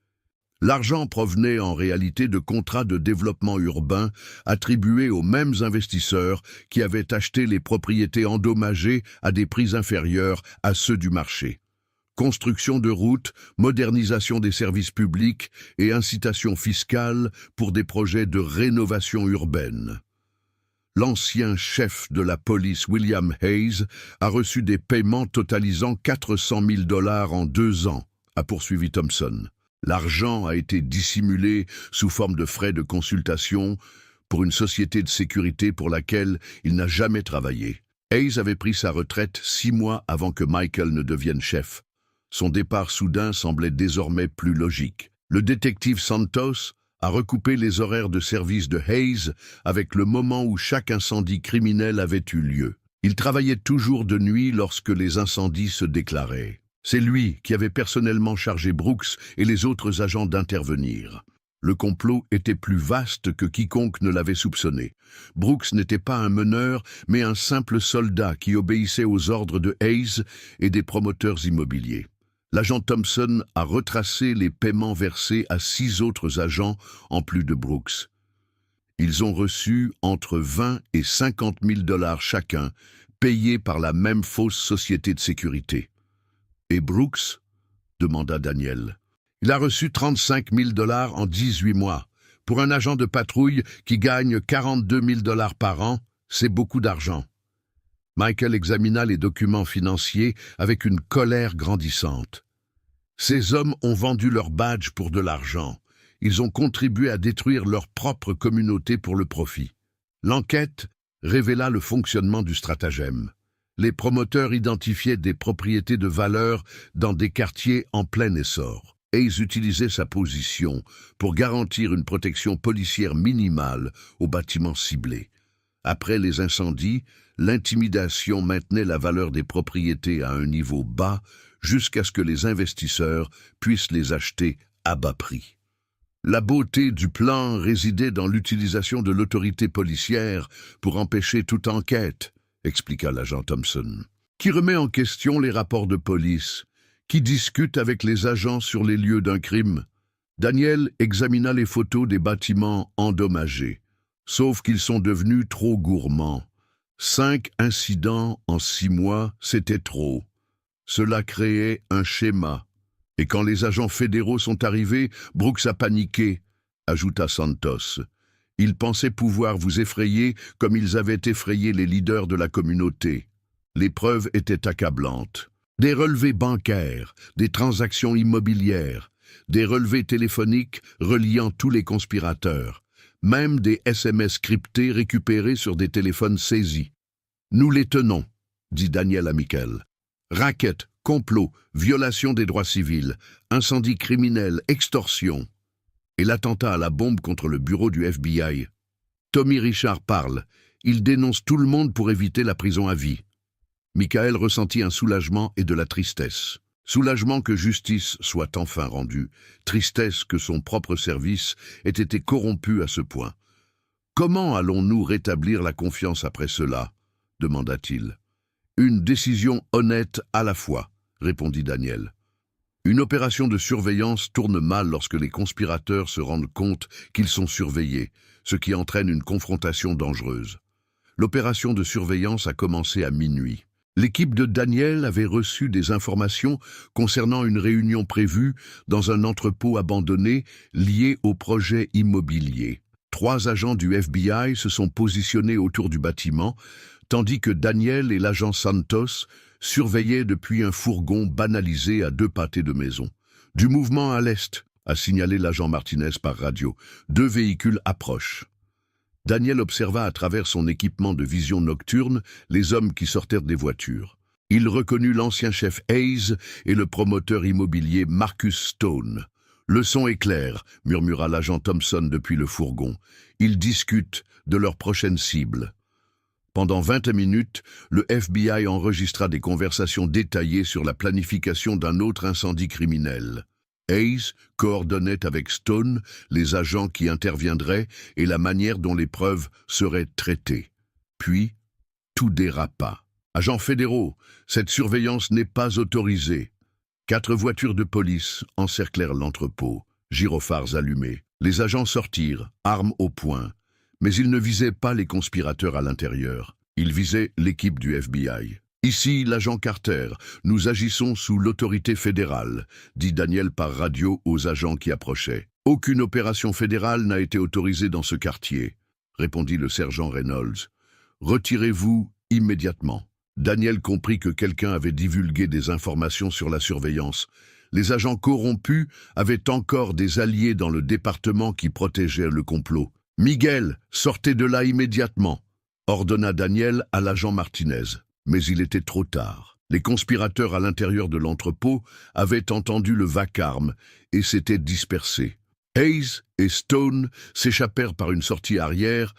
L'argent provenait en réalité de contrats de développement urbain attribués aux mêmes investisseurs qui avaient acheté les propriétés endommagées à des prix inférieurs à ceux du marché. Construction de routes, modernisation des services publics et incitation fiscale pour des projets de rénovation urbaine. L'ancien chef de la police, William Hayes, a reçu des paiements totalisant 400 000 dollars en 2 ans, a poursuivi Thompson. L'argent a été dissimulé sous forme de frais de consultation pour une société de sécurité pour laquelle il n'a jamais travaillé. Hayes avait pris sa retraite 6 mois avant que Michael ne devienne chef. Son départ soudain semblait désormais plus logique. Le détective Santos a recoupé les horaires de service de Hayes avec le moment où chaque incendie criminel avait eu lieu. Il travaillait toujours de nuit lorsque les incendies se déclaraient. C'est lui qui avait personnellement chargé Brooks et les autres agents d'intervenir. Le complot était plus vaste que quiconque ne l'avait soupçonné. Brooks n'était pas un meneur, mais un simple soldat qui obéissait aux ordres de Hayes et des promoteurs immobiliers. L'agent Thompson a retracé les paiements versés à 6 autres agents en plus de Brooks. Ils ont reçu entre 20 et 50 000 dollars chacun, payés par la même fausse société de sécurité. Et Brooks ? Demanda Daniel. Il a reçu 35 000 dollars en 18 mois. Pour un agent de patrouille qui gagne 42 000 dollars par an, c'est beaucoup d'argent. Michael examina les documents financiers avec une colère grandissante. Ces hommes ont vendu leur badge pour de l'argent. Ils ont contribué à détruire leur propre communauté pour le profit. L'enquête révéla le fonctionnement du stratagème. Les promoteurs identifiaient des propriétés de valeur dans des quartiers en plein essor. Hayes utilisait sa position pour garantir une protection policière minimale aux bâtiments ciblés. Après les incendies, l'intimidation maintenait la valeur des propriétés à un niveau bas jusqu'à ce que les investisseurs puissent les acheter à bas prix. La beauté du plan résidait dans l'utilisation de l'autorité policière pour empêcher toute enquête, expliqua l'agent Thompson, qui remet en question les rapports de police, qui discute avec les agents sur les lieux d'un crime. Daniel examina les photos des bâtiments endommagés, sauf qu'ils sont devenus trop gourmands. 5 incidents en 6 mois, c'était trop. Cela créait un schéma. Et quand les agents fédéraux sont arrivés, Brooks a paniqué, ajouta Santos. Ils pensaient pouvoir vous effrayer comme ils avaient effrayé les leaders de la communauté. Les preuves étaient accablantes. Des relevés bancaires, des transactions immobilières, des relevés téléphoniques reliant tous les conspirateurs, même des SMS cryptés récupérés sur des téléphones saisis. Nous les tenons, dit Daniel à Michael. Racket, complot, violation des droits civils, incendie criminel, extorsion. Et l'attentat à la bombe contre le bureau du FBI. Tommy Richard parle. Il dénonce tout le monde pour éviter la prison à vie. Michael ressentit un soulagement et de la tristesse. Soulagement que justice soit enfin rendue, tristesse que son propre service ait été corrompu à ce point. « Comment allons-nous rétablir la confiance après cela ?» demanda-t-il. « Une décision honnête à la fois, » répondit Daniel. Une opération de surveillance tourne mal lorsque les conspirateurs se rendent compte qu'ils sont surveillés, ce qui entraîne une confrontation dangereuse. L'opération de surveillance a commencé à minuit. L'équipe de Daniel avait reçu des informations concernant une réunion prévue dans un entrepôt abandonné lié au projet immobilier. 3 agents du FBI se sont positionnés autour du bâtiment, tandis que Daniel et l'agent Santos surveillaient depuis un fourgon banalisé à 2 pâtés de maison. « Du mouvement à l'est », a signalé l'agent Martinez par radio. 2 véhicules approchent. Daniel observa à travers son équipement de vision nocturne les hommes qui sortaient des voitures. Il reconnut l'ancien chef Hayes et le promoteur immobilier Marcus Stone. « Le son est clair », murmura l'agent Thompson depuis le fourgon. « Ils discutent de leur prochaine cible. » Pendant 20 minutes, le FBI enregistra des conversations détaillées sur la planification d'un autre incendie criminel. Hayes coordonnait avec Stone les agents qui interviendraient et la manière dont les preuves seraient traitées. Puis, tout dérapa. « Agents fédéraux, cette surveillance n'est pas autorisée. » 4 voitures de police encerclèrent l'entrepôt, gyrophares allumés. Les agents sortirent, armes au poing. Mais ils ne visaient pas les conspirateurs à l'intérieur. Ils visaient l'équipe du FBI. « Ici, l'agent Carter, nous agissons sous l'autorité fédérale », dit Daniel par radio aux agents qui approchaient. « Aucune opération fédérale n'a été autorisée dans ce quartier », répondit le sergent Reynolds. « Retirez-vous immédiatement. » Daniel comprit que quelqu'un avait divulgué des informations sur la surveillance. Les agents corrompus avaient encore des alliés dans le département qui protégeaient le complot. « Miguel, sortez de là immédiatement », ordonna Daniel à l'agent Martinez. Mais il était trop tard. Les conspirateurs à l'intérieur de l'entrepôt avaient entendu le vacarme et s'étaient dispersés. Hayes et Stone s'échappèrent par une sortie arrière,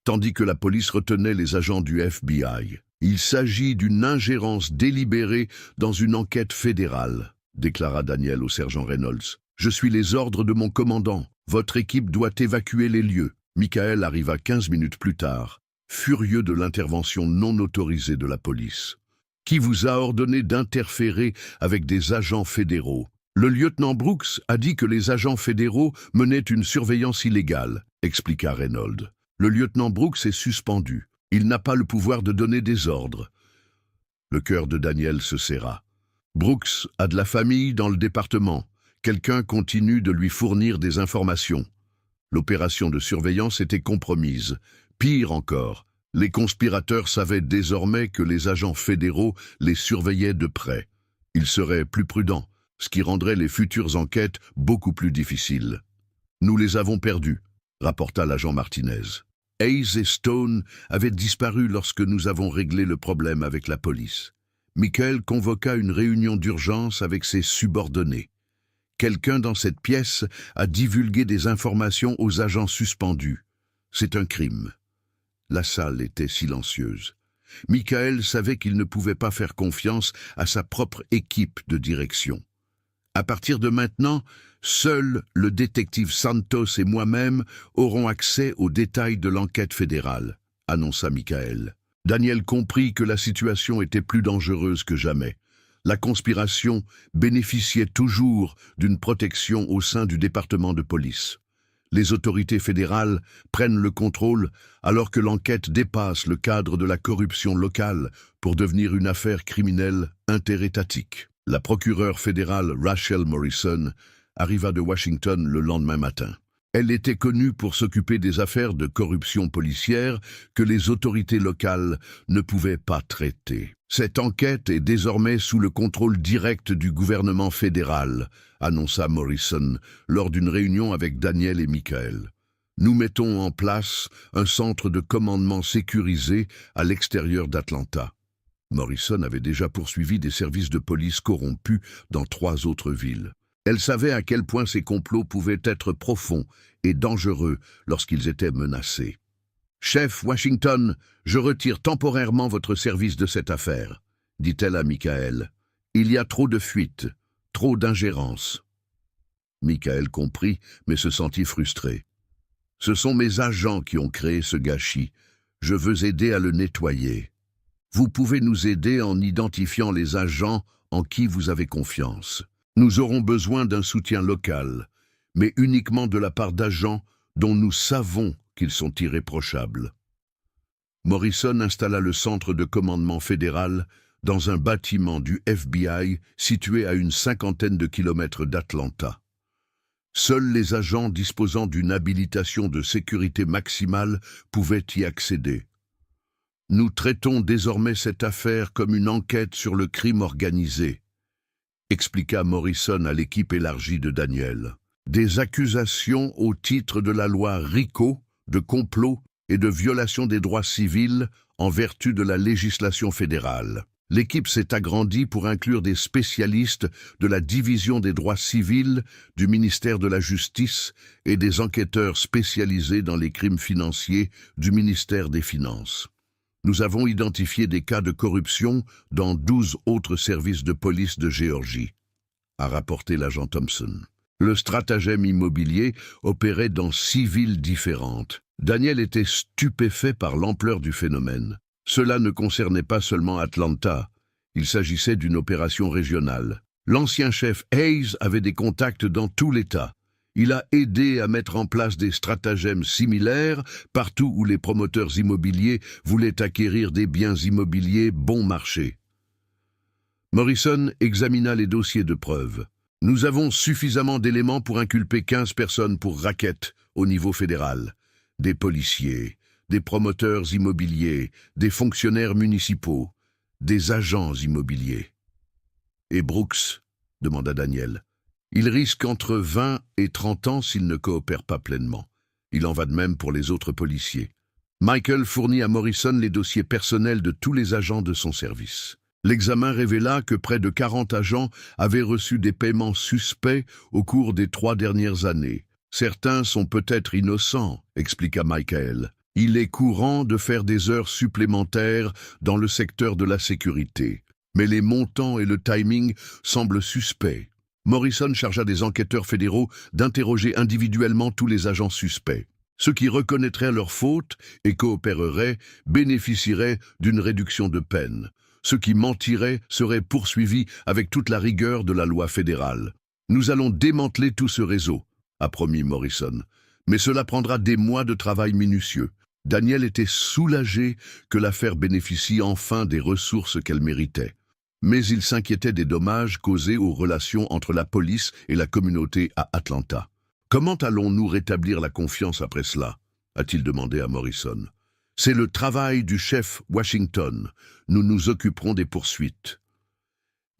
tandis que la police retenait les agents du FBI. « Il s'agit d'une ingérence délibérée dans une enquête fédérale », déclara Daniel au sergent Reynolds. « Je suis les ordres de mon commandant. Votre équipe doit évacuer les lieux. » Michael arriva 15 minutes plus tard, furieux de l'intervention non autorisée de la police. « Qui vous a ordonné d'interférer avec des agents fédéraux ?» « Le lieutenant Brooks a dit que les agents fédéraux menaient une surveillance illégale », expliqua Reynolds. « Le lieutenant Brooks est suspendu. Il n'a pas le pouvoir de donner des ordres. » Le cœur de Daniel se serra. Brooks a de la famille dans le département. Quelqu'un continue de lui fournir des informations. L'opération de surveillance était compromise. Pire encore, les conspirateurs savaient désormais que les agents fédéraux les surveillaient de près. Ils seraient plus prudents, ce qui rendrait les futures enquêtes beaucoup plus difficiles. « Nous les avons perdus », rapporta l'agent Martinez. « Hayes et Stone avaient disparu lorsque nous avons réglé le problème avec la police. Michael convoqua une réunion d'urgence avec ses subordonnés. Quelqu'un dans cette pièce a divulgué des informations aux agents suspendus. C'est un crime. » La salle était silencieuse. Michael savait qu'il ne pouvait pas faire confiance à sa propre équipe de direction. « À partir de maintenant, seul le détective Santos et moi-même auront accès aux détails de l'enquête fédérale », annonça Michael. Daniel comprit que la situation était plus dangereuse que jamais. La conspiration bénéficiait toujours d'une protection au sein du département de police. Les autorités fédérales prennent le contrôle alors que l'enquête dépasse le cadre de la corruption locale pour devenir une affaire criminelle interétatique. La procureure fédérale Rachel Morrison arriva de Washington le lendemain matin. Elle était connue pour s'occuper des affaires de corruption policière que les autorités locales ne pouvaient pas traiter. « Cette enquête est désormais sous le contrôle direct du gouvernement fédéral », annonça Morrison lors d'une réunion avec Daniel et Michael. « Nous mettons en place un centre de commandement sécurisé à l'extérieur d'Atlanta. » Morrison avait déjà poursuivi des services de police corrompus dans 3 autres villes. Elle savait à quel point ces complots pouvaient être profonds et dangereux lorsqu'ils étaient menacés. « Chef Washington, je retire temporairement votre service de cette affaire, » dit-elle à Michael. « Il y a trop de fuites, trop d'ingérence. Michael comprit, mais se sentit frustré. Ce sont mes agents qui ont créé ce gâchis. Je veux aider à le nettoyer. Vous pouvez nous aider en identifiant les agents en qui vous avez confiance. Nous aurons besoin d'un soutien local, mais uniquement de la part d'agents dont nous savons qu'ils sont irréprochables. Morrison installa le centre de commandement fédéral dans un bâtiment du FBI situé à une 50aine de kilomètres d'Atlanta. Seuls les agents disposant d'une habilitation de sécurité maximale pouvaient y accéder. Nous traitons désormais cette affaire comme une enquête sur le crime organisé, expliqua Morrison à l'équipe élargie de Daniel. Des accusations au titre de la loi RICO, de complot et de violation des droits civils en vertu de la législation fédérale. L'équipe s'est agrandie pour inclure des spécialistes de la Division des droits civils du ministère de la Justice et des enquêteurs spécialisés dans les crimes financiers du ministère des Finances. Nous avons identifié des cas de corruption dans 12 autres services de police de Géorgie, a rapporté l'agent Thompson. Le stratagème immobilier opérait dans 6 villes différentes. Daniel était stupéfait par l'ampleur du phénomène. Cela ne concernait pas seulement Atlanta, il s'agissait d'une opération régionale. L'ancien chef Hayes avait des contacts dans tout l'État. Il a aidé à mettre en place des stratagèmes similaires partout où les promoteurs immobiliers voulaient acquérir des biens immobiliers bon marché. Morrison examina les dossiers de preuve. Nous avons suffisamment d'éléments pour inculper 15 personnes pour racket au niveau fédéral. Des policiers, des promoteurs immobiliers, des fonctionnaires municipaux, des agents immobiliers. « Et Brooks ?» demanda Daniel. « Il risque entre 20 et 30 ans s'il ne coopère pas pleinement. Il en va de même pour les autres policiers. » Michael fournit à Morrison les dossiers personnels de tous les agents de son service. L'examen révéla que près de 40 agents avaient reçu des paiements suspects au cours des 3 dernières années. « Certains sont peut-être innocents », expliqua Michael. « Il est courant de faire des heures supplémentaires dans le secteur de la sécurité. Mais les montants et le timing semblent suspects. » Morrison chargea des enquêteurs fédéraux d'interroger individuellement tous les agents suspects. Ceux qui reconnaîtraient leurs fautes et coopéreraient bénéficieraient d'une réduction de peine. Ceux qui mentiraient seraient poursuivis avec toute la rigueur de la loi fédérale. « Nous allons démanteler tout ce réseau », a promis Morrison. Mais cela prendra des mois de travail minutieux. Daniel était soulagé que l'affaire bénéficie enfin des ressources qu'elle méritait. Mais il s'inquiétait des dommages causés aux relations entre la police et la communauté à Atlanta. « Comment allons-nous rétablir la confiance après cela ?» a-t-il demandé à Morrison. « C'est le travail du chef Washington. Nous nous occuperons des poursuites. »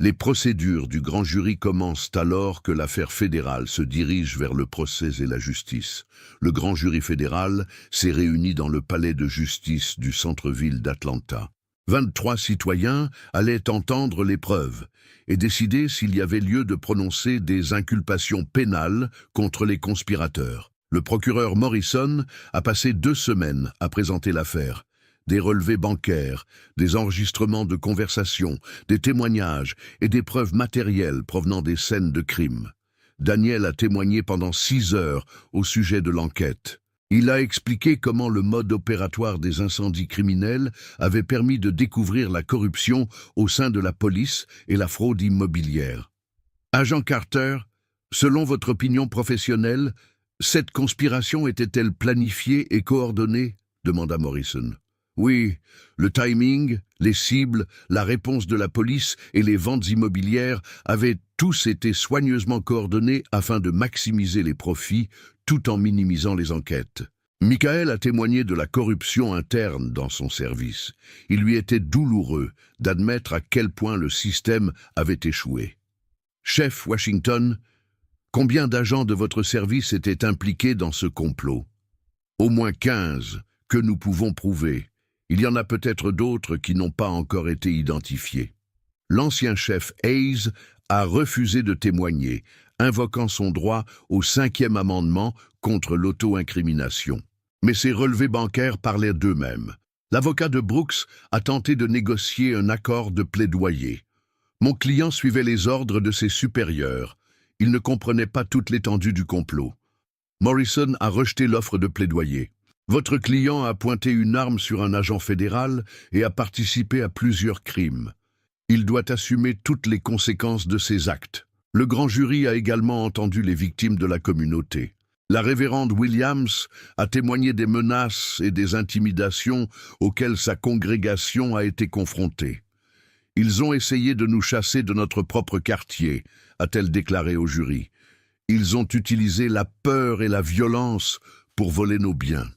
Les procédures du grand jury commencent alors que l'affaire fédérale se dirige vers le procès et la justice. Le grand jury fédéral s'est réuni dans le palais de justice du centre-ville d'Atlanta. 23 citoyens allaient entendre les preuves et décider s'il y avait lieu de prononcer des inculpations pénales contre les conspirateurs. Le procureur Morrison a passé 2 semaines à présenter l'affaire. Des relevés bancaires, des enregistrements de conversations, des témoignages et des preuves matérielles provenant des scènes de crime. Daniel a témoigné pendant 6 heures au sujet de l'enquête. Il a expliqué comment le mode opératoire des incendies criminels avait permis de découvrir la corruption au sein de la police et la fraude immobilière. « Agent Carter, selon votre opinion professionnelle, cette conspiration était-elle planifiée et coordonnée ?» demanda Morrison. Oui, le timing, les cibles, la réponse de la police et les ventes immobilières avaient tous été soigneusement coordonnés afin de maximiser les profits tout en minimisant les enquêtes. Michael a témoigné de la corruption interne dans son service. Il lui était douloureux d'admettre à quel point le système avait échoué. Chef Washington, combien d'agents de votre service étaient impliqués dans ce complot? Au moins 15, que nous pouvons prouver. Il y en a peut-être d'autres qui n'ont pas encore été identifiés. L'ancien chef Hayes a refusé de témoigner, invoquant son droit au 5e amendement contre l'auto-incrimination. Mais ses relevés bancaires parlaient d'eux-mêmes. L'avocat de Brooks a tenté de négocier un accord de plaidoyer. Mon client suivait les ordres de ses supérieurs. Il ne comprenait pas toute l'étendue du complot. Morrison a rejeté l'offre de plaidoyer. Votre client a pointé une arme sur un agent fédéral et a participé à plusieurs crimes. Il doit assumer toutes les conséquences de ses actes. Le grand jury a également entendu les victimes de la communauté. La révérende Williams a témoigné des menaces et des intimidations auxquelles sa congrégation a été confrontée. Ils ont essayé de nous chasser de notre propre quartier, a-t-elle déclaré au jury. Ils ont utilisé la peur et la violence pour voler nos biens.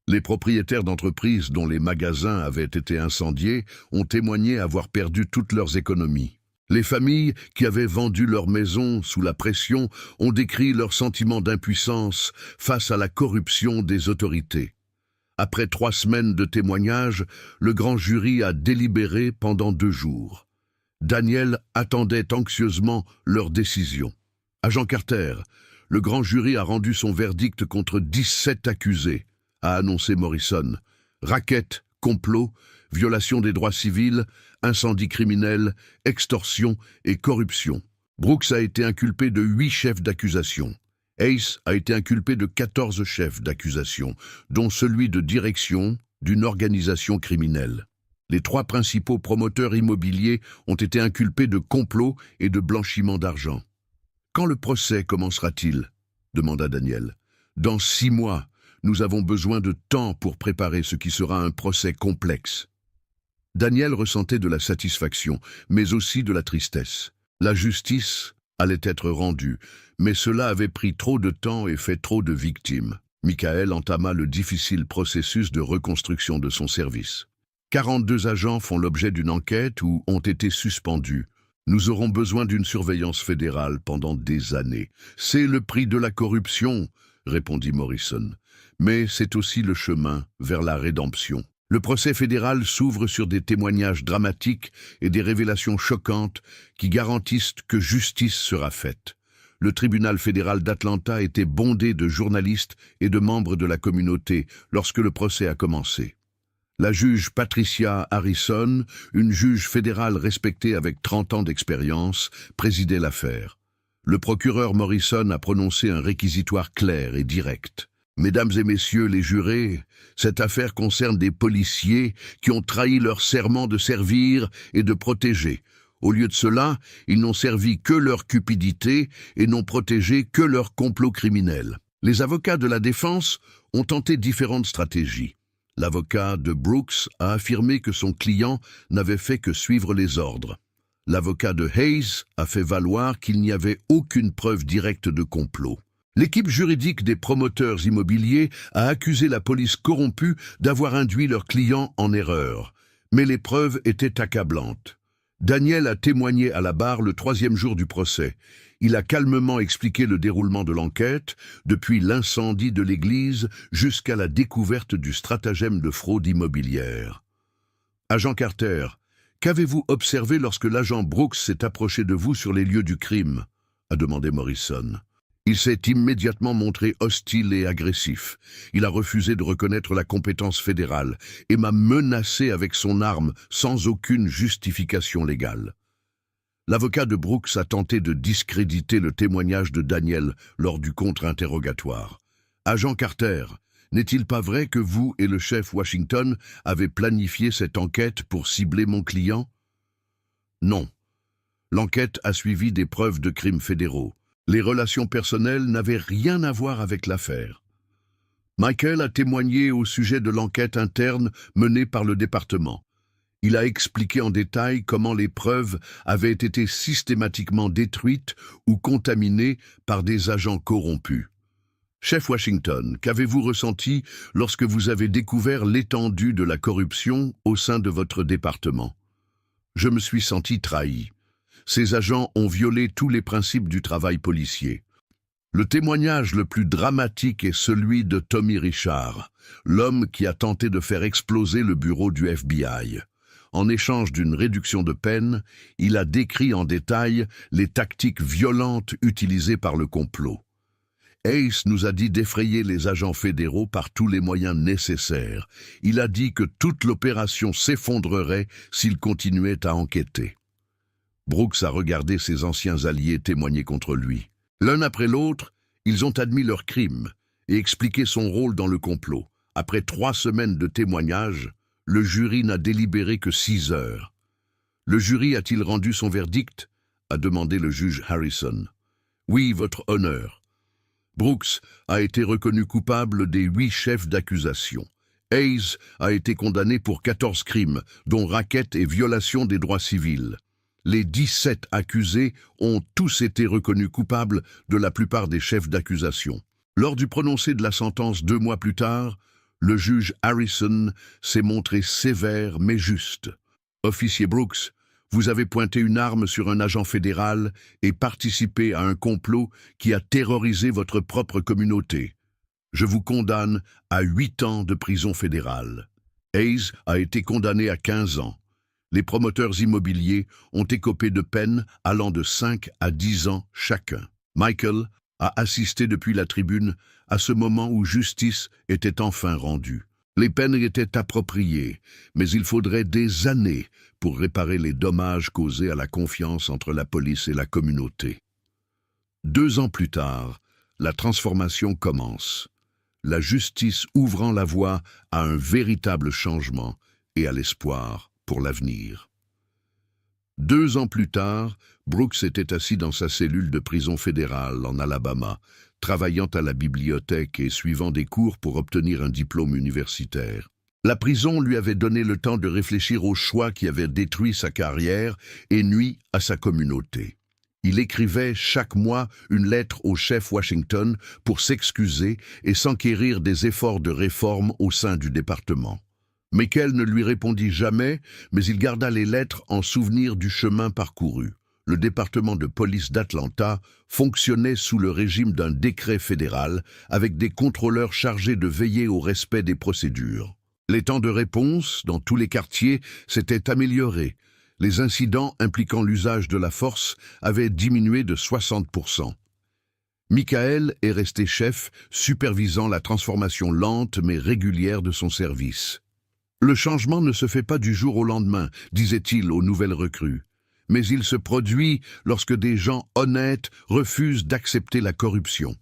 Les propriétaires d'entreprises dont les magasins avaient été incendiés ont témoigné avoir perdu toutes leurs économies. Les familles qui avaient vendu leurs maisons sous la pression ont décrit leur sentiment d'impuissance face à la corruption des autorités. Après 3 semaines de témoignages, le grand jury a délibéré pendant 2 jours. Daniel attendait anxieusement leur décision. Agent Carter, le grand jury a rendu son verdict contre 17 accusés, a annoncé Morrison. Racket, complot, violation des droits civils, incendie criminel, extorsion et corruption. Brooks a été inculpé de 8 chefs d'accusation. Hayes a été inculpé de 14 chefs d'accusation, dont celui de direction d'une organisation criminelle. Les 3 principaux promoteurs immobiliers ont été inculpés de complot et de blanchiment d'argent. Quand le procès commencera-t-il ? Demanda Daniel. Dans 6 mois, nous avons besoin de temps pour préparer ce qui sera un procès complexe. Daniel ressentait de la satisfaction, mais aussi de la tristesse. La justice allait être rendue, mais cela avait pris trop de temps et fait trop de victimes. Michael entama le difficile processus de reconstruction de son service. 42 agents font l'objet d'une enquête ou ont été suspendus. Nous aurons besoin d'une surveillance fédérale pendant des années. C'est le prix de la corruption, répondit Morrison. Mais c'est aussi le chemin vers la rédemption. Le procès fédéral s'ouvre sur des témoignages dramatiques et des révélations choquantes qui garantissent que justice sera faite. Le tribunal fédéral d'Atlanta était bondé de journalistes et de membres de la communauté lorsque le procès a commencé. La juge Patricia Harrison, une juge fédérale respectée avec 30 ans d'expérience, présidait l'affaire. Le procureur Morrison a prononcé un réquisitoire clair et direct. Mesdames et messieurs les jurés, cette affaire concerne des policiers qui ont trahi leur serment de servir et de protéger. Au lieu de cela, ils n'ont servi que leur cupidité et n'ont protégé que leur complot criminel. Les avocats de la défense ont tenté différentes stratégies. L'avocat de Brooks a affirmé que son client n'avait fait que suivre les ordres. L'avocat de Hayes a fait valoir qu'il n'y avait aucune preuve directe de complot. L'équipe juridique des promoteurs immobiliers a accusé la police corrompue d'avoir induit leurs clients en erreur. Mais les preuves étaient accablantes. Daniel a témoigné à la barre le 3e jour du procès. Il a calmement expliqué le déroulement de l'enquête, depuis l'incendie de l'église jusqu'à la découverte du stratagème de fraude immobilière. Agent Carter, qu'avez-vous observé lorsque l'agent Brooks s'est approché de vous sur les lieux du crime ? A demandé Morrison. Il s'est immédiatement montré hostile et agressif. Il a refusé de reconnaître la compétence fédérale et m'a menacé avec son arme sans aucune justification légale. L'avocat de Brooks a tenté de discréditer le témoignage de Daniel lors du contre-interrogatoire. Agent Carter, n'est-il pas vrai que vous et le chef Washington avez planifié cette enquête pour cibler mon client? Non. L'enquête a suivi des preuves de crimes fédéraux. Les relations personnelles n'avaient rien à voir avec l'affaire. Michael a témoigné au sujet de l'enquête interne menée par le département. Il a expliqué en détail comment les preuves avaient été systématiquement détruites ou contaminées par des agents corrompus. Chef Washington, qu'avez-vous ressenti lorsque vous avez découvert l'étendue de la corruption au sein de votre département? Je me suis senti trahi. Ces agents ont violé tous les principes du travail policier. Le témoignage le plus dramatique est celui de Tommy Richard, l'homme qui a tenté de faire exploser le bureau du FBI. En échange d'une réduction de peine, il a décrit en détail les tactiques violentes utilisées par le complot. Hayes nous a dit d'effrayer les agents fédéraux par tous les moyens nécessaires. Il a dit que toute l'opération s'effondrerait s'ils continuaient à enquêter. Brooks a regardé ses anciens alliés témoigner contre lui. L'un après l'autre, ils ont admis leurs crimes et expliqué son rôle dans le complot. Après 3 semaines de témoignages, le jury n'a délibéré que 6 heures. Le jury a-t-il rendu son verdict? A demandé le juge Harrison. Oui, votre honneur. Brooks a été reconnu coupable des 8 chefs d'accusation. Hayes a été condamné pour 14 crimes, dont racket et violation des droits civils. Les 17 accusés ont tous été reconnus coupables de la plupart des chefs d'accusation. Lors du prononcé de la sentence 2 mois plus tard, le juge Harrison s'est montré sévère mais juste. Officier Brooks, vous avez pointé une arme sur un agent fédéral et participé à un complot qui a terrorisé votre propre communauté. Je vous condamne à 8 ans de prison fédérale. Hayes a été condamné à 15 ans. Les promoteurs immobiliers ont écopé de peines allant de 5 à 10 ans chacun. Michael a assisté depuis la tribune à ce moment où justice était enfin rendue. Les peines étaient appropriées, mais il faudrait des années pour réparer les dommages causés à la confiance entre la police et la communauté. 2 ans plus tard, la transformation commence. La justice ouvrant la voie à un véritable changement et à l'espoir pour l'avenir. 2 ans plus tard, Brooks était assis dans sa cellule de prison fédérale en Alabama, travaillant à la bibliothèque et suivant des cours pour obtenir un diplôme universitaire. La prison lui avait donné le temps de réfléchir aux choix qui avaient détruit sa carrière et nui à sa communauté. Il écrivait chaque mois une lettre au chef Washington pour s'excuser et s'enquérir des efforts de réforme au sein du département. Michael ne lui répondit jamais, mais il garda les lettres en souvenir du chemin parcouru. Le département de police d'Atlanta fonctionnait sous le régime d'un décret fédéral avec des contrôleurs chargés de veiller au respect des procédures. Les temps de réponse dans tous les quartiers s'étaient améliorés. Les incidents impliquant l'usage de la force avaient diminué de 60%. Michael est resté chef, supervisant la transformation lente mais régulière de son service. Le changement ne se fait pas du jour au lendemain, disait-il aux nouvelles recrues. Mais il se produit lorsque des gens honnêtes refusent d'accepter la corruption.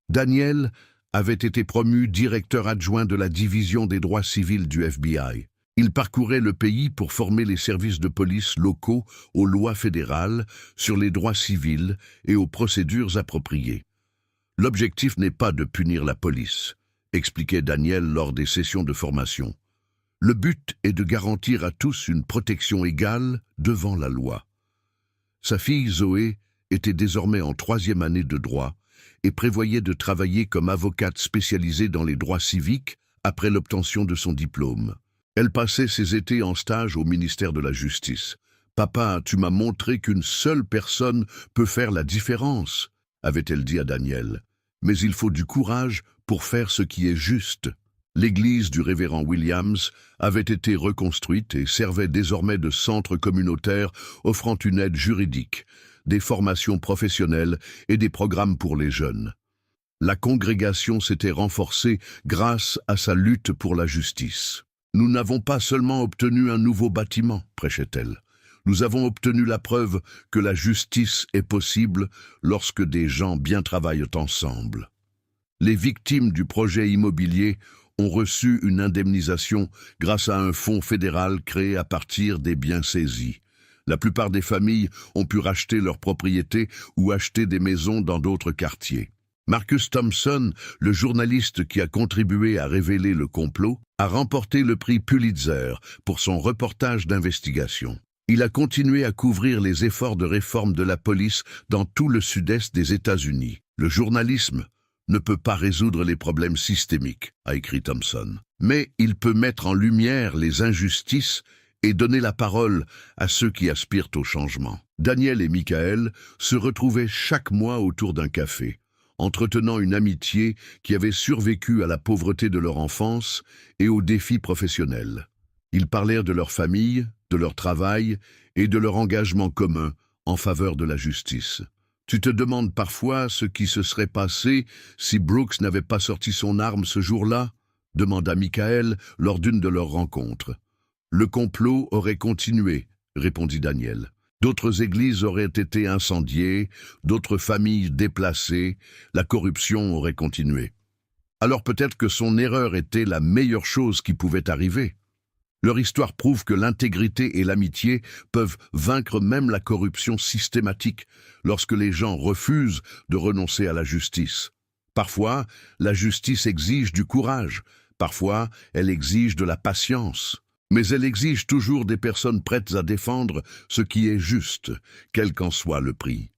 Daniel avait été promu directeur adjoint de la division des droits civils du FBI. Il parcourait le pays pour former les services de police locaux aux lois fédérales sur les droits civils et aux procédures appropriées. L'objectif n'est pas de punir la police, expliquait Daniel lors des sessions de formation. Le but est de garantir à tous une protection égale devant la loi. Sa fille Zoé était désormais en 3e année de droit et prévoyait de travailler comme avocate spécialisée dans les droits civiques après l'obtention de son diplôme. Elle passait ses étés en stage au ministère de la Justice. « Papa, tu m'as montré qu'une seule personne peut faire la différence », avait-elle dit à Daniel. « Mais il faut du courage pour faire ce qui est juste. » L'église du révérend Williams avait été reconstruite et servait désormais de centre communautaire offrant une aide juridique, des formations professionnelles et des programmes pour les jeunes. La congrégation s'était renforcée grâce à sa lutte pour la justice. « Nous n'avons pas seulement obtenu un nouveau bâtiment, prêchait-elle. Nous avons obtenu la preuve que la justice est possible lorsque des gens bien travaillent ensemble. » Les victimes du projet immobilier ont reçu une indemnisation grâce à un fonds fédéral créé à partir des biens saisis. La plupart des familles ont pu racheter leurs propriétés ou acheter des maisons dans d'autres quartiers. Marcus Thompson, le journaliste qui a contribué à révéler le complot, a remporté le prix Pulitzer pour son reportage d'investigation. Il a continué à couvrir les efforts de réforme de la police dans tout le sud-est des États-Unis. Le journalisme ne peut pas résoudre les problèmes systémiques, a écrit Thompson. Mais il peut mettre en lumière les injustices et donner la parole à ceux qui aspirent au changement. Daniel et Michael se retrouvaient chaque mois autour d'un café, entretenant une amitié qui avait survécu à la pauvreté de leur enfance et aux défis professionnels. Ils parlèrent de leur famille, de leur travail et de leur engagement commun en faveur de la justice. Tu te demandes parfois ce qui se serait passé si Brooks n'avait pas sorti son arme ce jour-là ? Demanda Michael lors d'une de leurs rencontres. Le complot aurait continué, répondit Daniel. D'autres églises auraient été incendiées, d'autres familles déplacées, la corruption aurait continué. Alors peut-être que son erreur était la meilleure chose qui pouvait arriver. Leur histoire prouve que l'intégrité et l'amitié peuvent vaincre même la corruption systématique lorsque les gens refusent de renoncer à la justice. Parfois, la justice exige du courage, parfois, elle exige de la patience. Mais elle exige toujours des personnes prêtes à défendre ce qui est juste, quel qu'en soit le prix.